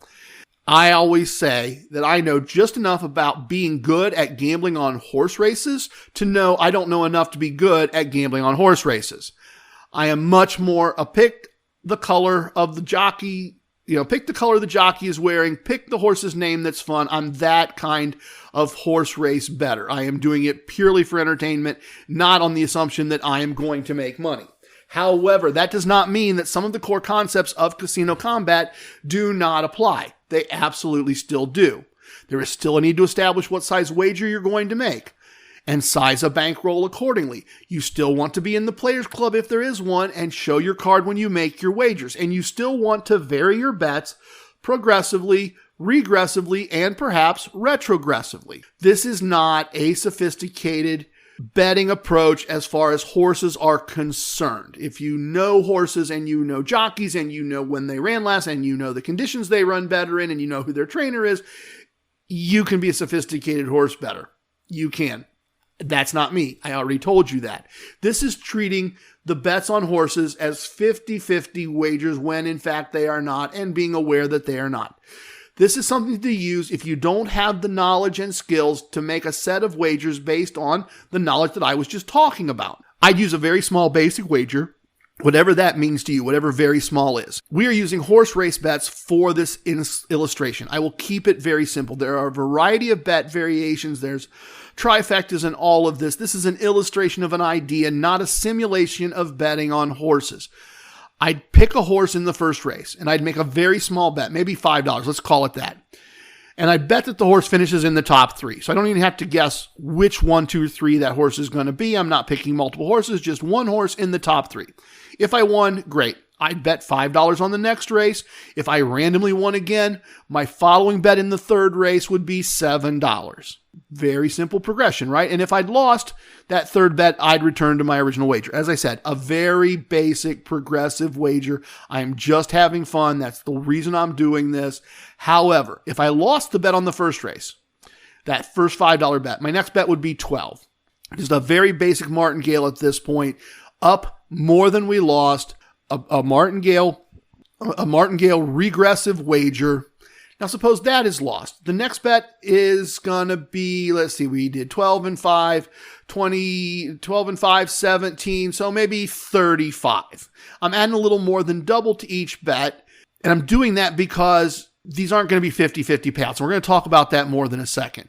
I always say that I know just enough about being good at gambling on horse races to know I don't know enough to be good at gambling on horse races. I am much more a pick the color of the jockey. Pick the color the jockey is wearing, pick the horse's name that's fun. I'm that kind of horse race bettor. I am doing it purely for entertainment, not on the assumption that I am going to make money. However, that does not mean that some of the core concepts of casino combat do not apply. They absolutely still do. There is still a need to establish what size wager you're going to make and size a bankroll accordingly. You still want to be in the Players Club if there is one and show your card when you make your wagers. And you still want to vary your bets progressively, regressively, and perhaps retrogressively. This is not a sophisticated betting approach as far as horses are concerned. If you know horses and you know jockeys and you know when they ran last and you know the conditions they run better in and you know who their trainer is, you can be a sophisticated horse bettor. You can. That's not me. I already told you that. This is treating the bets on horses as 50-50 wagers when in fact they are not, and being aware that they are not. This is something to use if you don't have the knowledge and skills to make a set of wagers based on the knowledge that I was just talking about. I'd use a very small basic wager, whatever that means to you, whatever very small is. We are using horse race bets for this illustration. I will keep it very simple. There are a variety of bet variations. There's trifectas and all of this. This is an illustration of an idea, not a simulation of betting on horses. I'd pick a horse in the first race, and I'd make a very small bet, maybe $5, let's call it that. And I'd bet that the horse finishes in the top 3. So I don't even have to guess which 1, 2, 3 that horse is going to be. I'm not picking multiple horses, just one horse in the top 3. If I won, great. I'd bet $5 on the next race. If I randomly won again, my following bet in the third race would be $7. Very simple progression, right? And if I'd lost that third bet, I'd return to my original wager. As I said, a very basic progressive wager. I'm just having fun. That's the reason I'm doing this. However, if I lost the bet on the first race, that first $5 bet, my next bet would be 12. Just a very basic martingale at this point, up more than we lost. A martingale regressive wager. Now, suppose that is lost. The next bet is going to be, let's see, we did 12 and 5, 20, 12 and 5, 17, so maybe 35. I'm adding a little more than double to each bet, and I'm doing that because these aren't going to be 50-50 payouts. We're going to talk about that more in a second.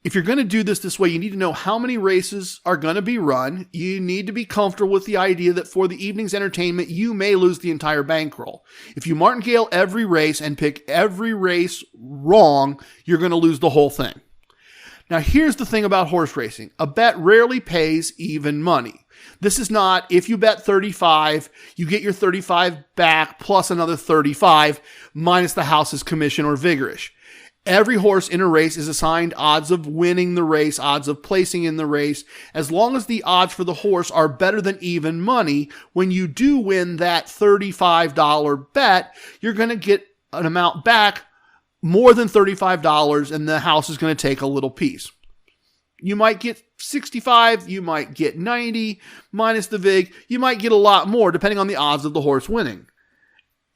If you're going to do this way, you need to know how many races are going to be run. You need to be comfortable with the idea that for the evening's entertainment, you may lose the entire bankroll. If you martingale every race and pick every race wrong, you're going to lose the whole thing. Now, here's the thing about horse racing. A bet rarely pays even money. This is not, if you bet 35, you get your 35 back plus another 35 minus the house's commission or vigorish. Every horse in a race is assigned odds of winning the race, odds of placing in the race. As long as the odds for the horse are better than even money, when you do win that $35 bet, you're going to get an amount back more than $35, and the house is going to take a little piece. You might get 65, you might get 90, minus the vig. You might get a lot more, depending on the odds of the horse winning.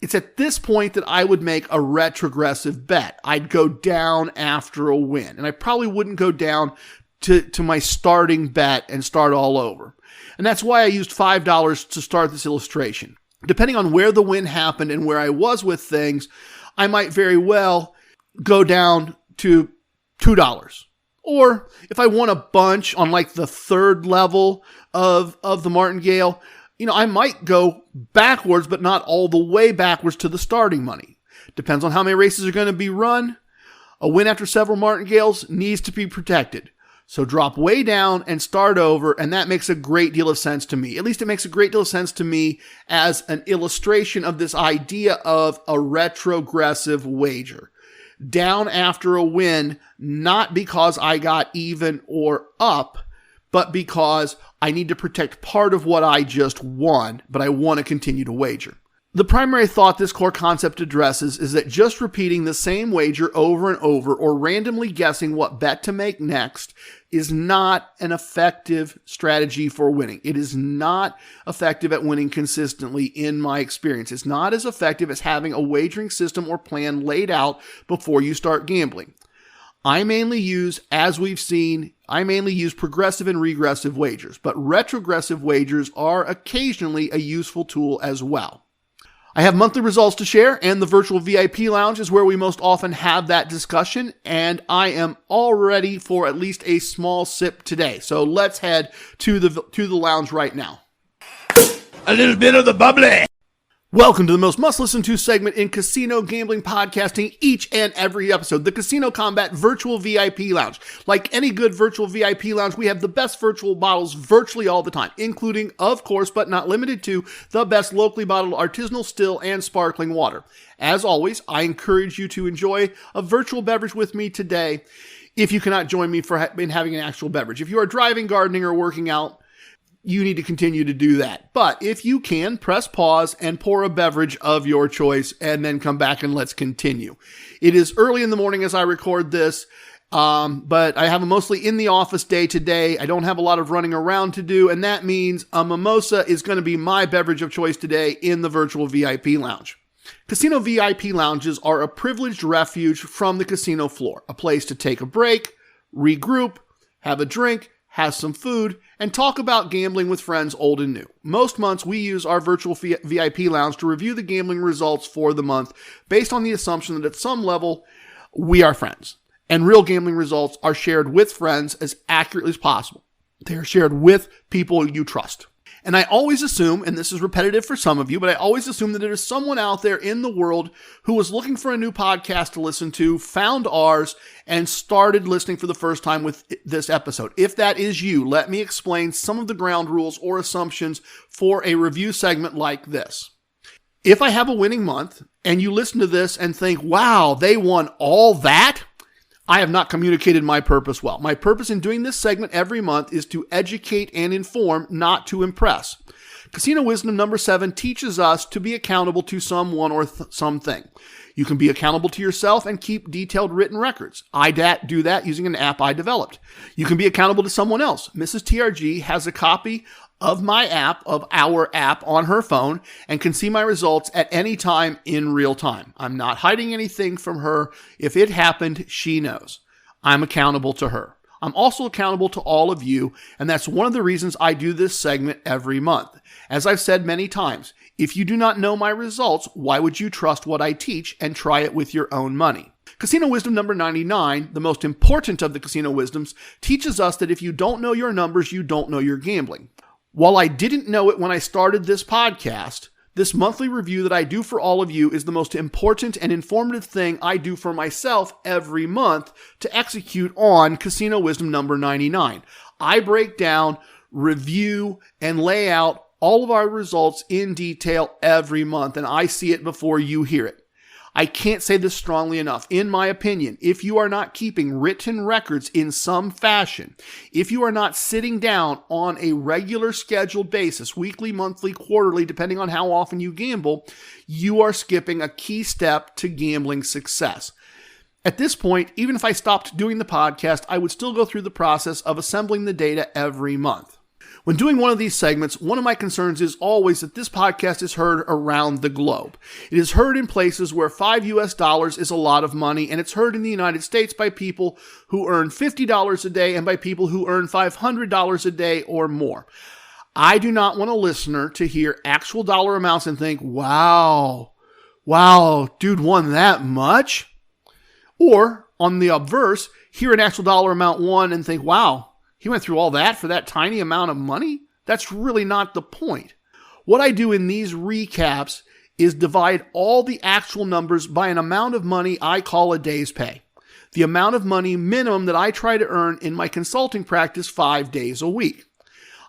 It's at this point that I would make a retrogressive bet. I'd go down after a win. And I probably wouldn't go down to my starting bet and start all over. And that's why I used $5 to start this illustration. Depending on where the win happened and where I was with things, I might very well go down to $2. Or if I won a bunch on like the third level of the martingale, I might go backwards, but not all the way backwards to the starting money. Depends on how many races are going to be run. A win after several martingales needs to be protected. So drop way down and start over, and that makes a great deal of sense to me. At least it makes a great deal of sense to me as an illustration of this idea of a retrogressive wager. Down after a win, not because I got even or up, but because I need to protect part of what I just won, but I want to continue to wager. The primary thought this core concept addresses is that just repeating the same wager over and over or randomly guessing what bet to make next is not an effective strategy for winning. It is not effective at winning consistently in my experience. It's not as effective as having a wagering system or plan laid out before you start gambling. I mainly use progressive and regressive wagers, but retrogressive wagers are occasionally a useful tool as well. I have monthly results to share, and the virtual VIP lounge is where we most often have that discussion, and I am all ready for at least a small sip today. So let's head to the lounge right now. A little bit of the bubbly. Welcome to the most must-listen-to segment in casino gambling podcasting each and every episode, the Casino Combat Virtual VIP Lounge. Like any good virtual VIP lounge, we have the best virtual bottles virtually all the time, including, of course, but not limited to, the best locally bottled artisanal still and sparkling water. As always, I encourage you to enjoy a virtual beverage with me today if you cannot join me in having an actual beverage. If you are driving, gardening, or working out, you need to continue to do that. But if you can, press pause and pour a beverage of your choice and then come back and let's continue. It is early in the morning as I record this, but I have a mostly in the office day today. I don't have a lot of running around to do, and that means a mimosa is going to be my beverage of choice today in the virtual VIP lounge. Casino VIP lounges are a privileged refuge from the casino floor, a place to take a break, regroup, have a drink, have some food, and talk about gambling with friends old and new. Most months, we use our virtual VIP lounge to review the gambling results for the month based on the assumption that at some level, we are friends. And real gambling results are shared with friends as accurately as possible. They are shared with people you trust. And I always assume, and this is repetitive for some of you, but I always assume that there is someone out there in the world who was looking for a new podcast to listen to, found ours, and started listening for the first time with this episode. If that is you, let me explain some of the ground rules or assumptions for a review segment like this. If I have a winning month and you listen to this and think, wow, they won all that, I have not communicated my purpose well. My purpose in doing this segment every month is to educate and inform, not to impress. Casino wisdom number 7 teaches us to be accountable to someone or something. You can be accountable to yourself and keep detailed written records. I do that using an app I developed. You can be accountable to someone else. Mrs. TRG has a copy of my app, of our app, on her phone and can see my results at any time in real time. I'm not hiding anything from her. If it happened, she knows. I'm accountable to her. I'm also accountable to all of you, and that's one of the reasons I do this segment every month. As I've said many times, if you do not know my results, why would you trust what I teach and try it with your own money? Casino wisdom number 99, the most important of the casino wisdoms, teaches us that if you don't know your numbers, you don't know your gambling. While I didn't know it when I started this podcast, this monthly review that I do for all of you is the most important and informative thing I do for myself every month to execute on Casino Wisdom number 99. I break down, review, and lay out all of our results in detail every month, and I see it before you hear it. I can't say this strongly enough. In my opinion, if you are not keeping written records in some fashion, if you are not sitting down on a regular scheduled basis, weekly, monthly, quarterly, depending on how often you gamble, you are skipping a key step to gambling success. At this point, even if I stopped doing the podcast, I would still go through the process of assembling the data every month. When doing one of these segments, one of my concerns is always that this podcast is heard around the globe. It is heard in places where $5 is a lot of money, and it's heard in the United States by people who earn $50 a day and by people who earn $500 a day or more. I do not want a listener to hear actual dollar amounts and think, wow, dude won that much? Or, on the obverse, hear an actual dollar amount won and think, wow, he went through all that for that tiny amount of money? That's really not the point. What I do in these recaps is divide all the actual numbers by an amount of money I call a day's pay. The amount of money minimum that I try to earn in my consulting practice 5 days a week.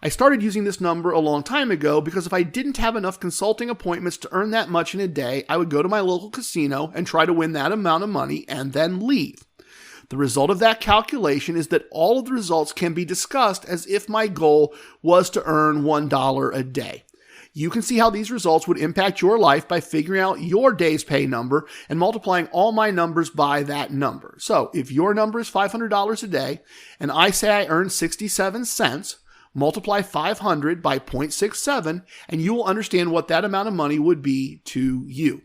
I started using this number a long time ago because if I didn't have enough consulting appointments to earn that much in a day, I would go to my local casino and try to win that amount of money and then leave. The result of that calculation is that all of the results can be discussed as if my goal was to earn $1 a day. You can see how these results would impact your life by figuring out your day's pay number and multiplying all my numbers by that number. So if your number is $500 a day and I say I earn 67 cents, multiply 500 by 0.67 and you will understand what that amount of money would be to you.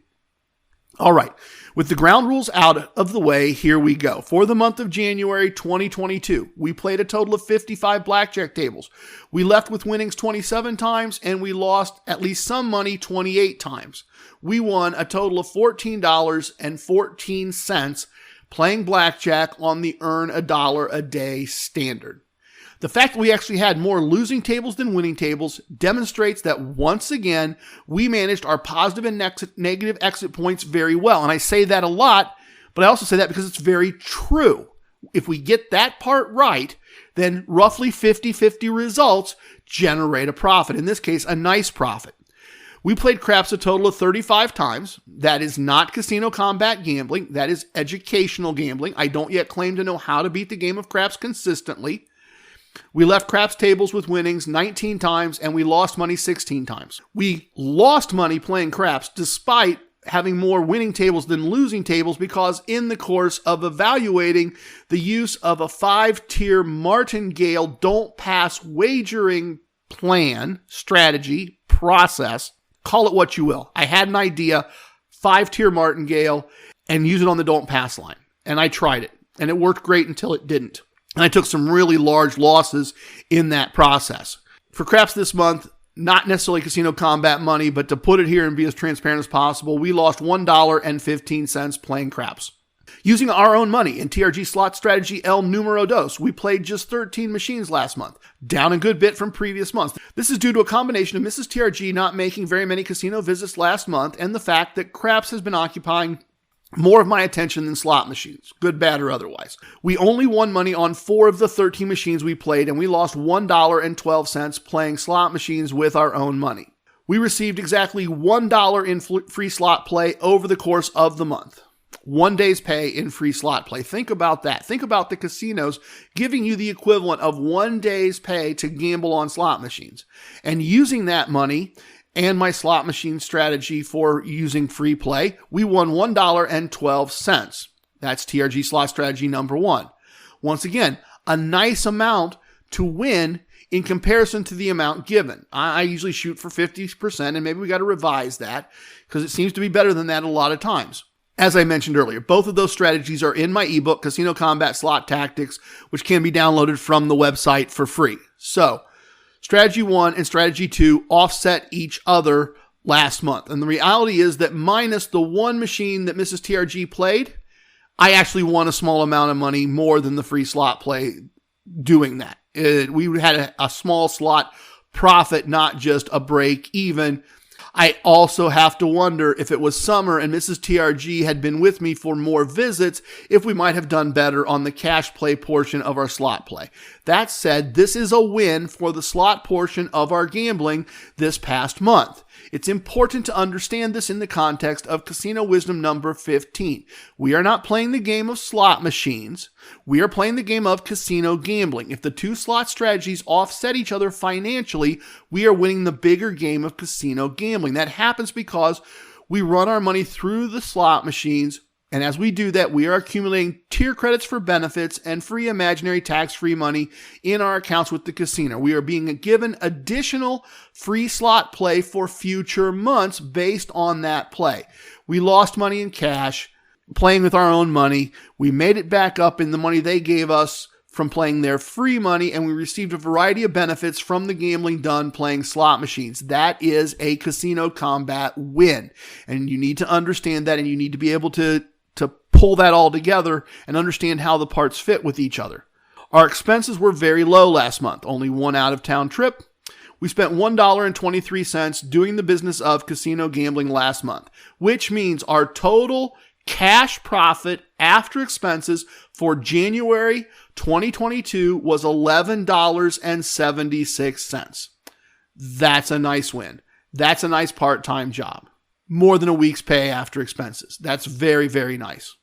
All right, with the ground rules out of the way, here we go. For the month of January 2022, we played a total of 55 blackjack tables. We left with winnings 27 times, and we lost at least some money 28 times. We won a total of $14.14 playing blackjack on the earn $1 a day standard. The fact that we actually had more losing tables than winning tables demonstrates that once again, we managed our positive and negative exit points very well. And I say that a lot, but I also say that because it's very true. If we get that part right, then roughly 50-50 results generate a profit. In this case, a nice profit. We played craps a total of 35 times. That is not casino combat gambling. That is educational gambling. I don't yet claim to know how to beat the game of craps consistently. We left craps tables with winnings 19 times and we lost money 16 times. We lost money playing craps despite having more winning tables than losing tables because in the course of evaluating the use of a 5-tier martingale don't pass wagering plan, strategy, process, call it what you will. I had an idea, 5-tier martingale, and use it on the don't pass line. And I tried it and it worked great until it didn't. And I took some really large losses in that process. For craps this month, not necessarily casino combat money, but to put it here and be as transparent as possible, we lost $1.15 playing craps. Using our own money in TRG slot strategy El Numero Dos, we played just 13 machines last month, down a good bit from previous months. This is due to a combination of Mrs. TRG not making very many casino visits last month and the fact that craps has been occupying more of my attention than slot machines, good, bad, or otherwise. We only won money on 4 of the 13 machines we played, and we lost $1.12 playing slot machines with our own money. We received exactly $1 in free slot play over the course of the month. 1 day's pay in free slot play. Think about that. Think about the casinos giving you the equivalent of 1 day's pay to gamble on slot machines. And using that money and my slot machine strategy for using free play, we won $1.12. That's TRG slot strategy number 1. Once again, a nice amount to win in comparison to the amount given. I usually shoot for 50%, and maybe we got to revise that because it seems to be better than that a lot of times. As I mentioned earlier, both of those strategies are in my ebook, Casino Combat Slot Tactics, which can be downloaded from the website for free. So, strategy 1 and strategy 2 offset each other last month. And the reality is that minus the one machine that Mrs. TRG played, I actually won a small amount of money more than the free slot play doing that. We had a small slot profit, not just a break even. I also have to wonder if it was summer and Mrs. TRG had been with me for more visits, if we might have done better on the cash play portion of our slot play. That said, this is a win for the slot portion of our gambling this past month. It's important to understand this in the context of Casino Wisdom number 15. We are not playing the game of slot machines. We are playing the game of casino gambling. If the two slot strategies offset each other financially, we are winning the bigger game of casino gambling. That happens because we run our money through the slot machines, and as we do that, we are accumulating tier credits for benefits and free imaginary tax-free money in our accounts with the casino. We are being given additional free slot play for future months based on that play. We lost money in cash playing with our own money. We made it back up in the money they gave us from playing their free money, and we received a variety of benefits from the gambling done playing slot machines. That is a Casino Combat win, and you need to understand that, and you need to be able to pull that all together and understand how the parts fit with each other. Our expenses were very low last month, only one out-of-town trip. We spent $1.23 doing the business of casino gambling last month, which means our total cash profit after expenses for January 2022 was $11.76. That's a nice win. That's a nice part-time job. More than a week's pay after expenses. That's very, very nice.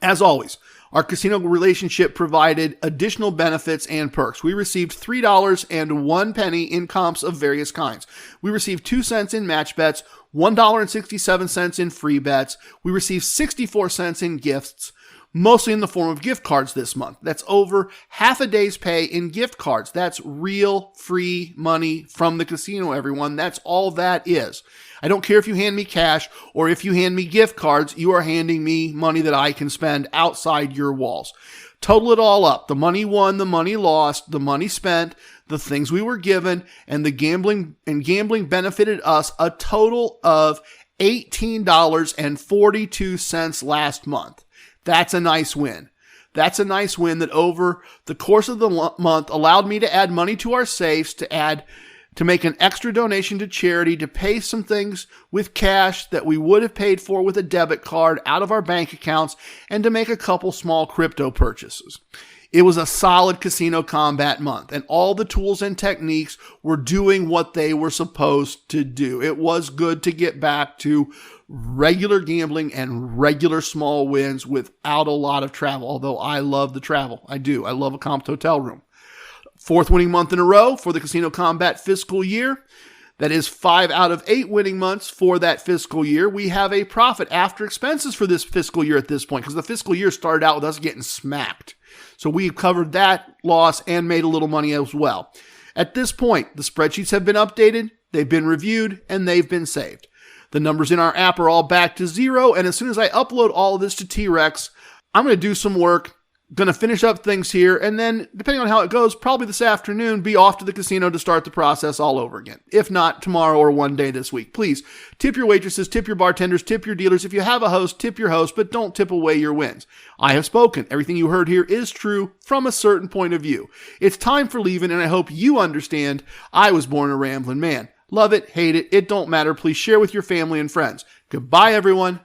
As always, our casino relationship provided additional benefits and perks. We received $3.01 in comps of various kinds. We received 2 cents in match bets, $1.67 in free bets. We received 64 cents in gifts, mostly in the form of gift cards this month. That's over half a day's pay in gift cards. That's real free money from the casino, everyone. That's all that is. I don't care if you hand me cash or if you hand me gift cards, you are handing me money that I can spend outside your walls. Total it all up. The money won, the money lost, the money spent, the things we were given, and the gambling benefited us a total of $18.42 last month. That's a nice win. That's a nice win that over the course of the month allowed me to add money to our safes, to make an extra donation to charity, to pay some things with cash that we would have paid for with a debit card out of our bank accounts, and to make a couple small crypto purchases. It was a solid Casino Combat month, and all the tools and techniques were doing what they were supposed to do. It was good to get back to regular gambling and regular small wins without a lot of travel, although I love the travel. I do. I love a comped hotel room. 4th winning month in a row for the Casino Combat fiscal year. That is 5 out of 8 winning months for that fiscal year. We have a profit after expenses for this fiscal year at this point, because the fiscal year started out with us getting smacked. So we've covered that loss and made a little money as well. At this point, the spreadsheets have been updated, they've been reviewed, and they've been saved. The numbers in our app are all back to zero, and as soon as I upload all of this to T-Rex, I'm going to do some work, going to finish up things here, and then, depending on how it goes, probably this afternoon, be off to the casino to start the process all over again. If not, tomorrow or one day this week. Please, tip your waitresses, tip your bartenders, tip your dealers. If you have a host, tip your host, but don't tip away your wins. I have spoken. Everything you heard here is true from a certain point of view. It's time for leaving, and I hope you understand I was born a Ramblin' Man. Love it, hate it, it don't matter. Please share with your family and friends. Goodbye, everyone.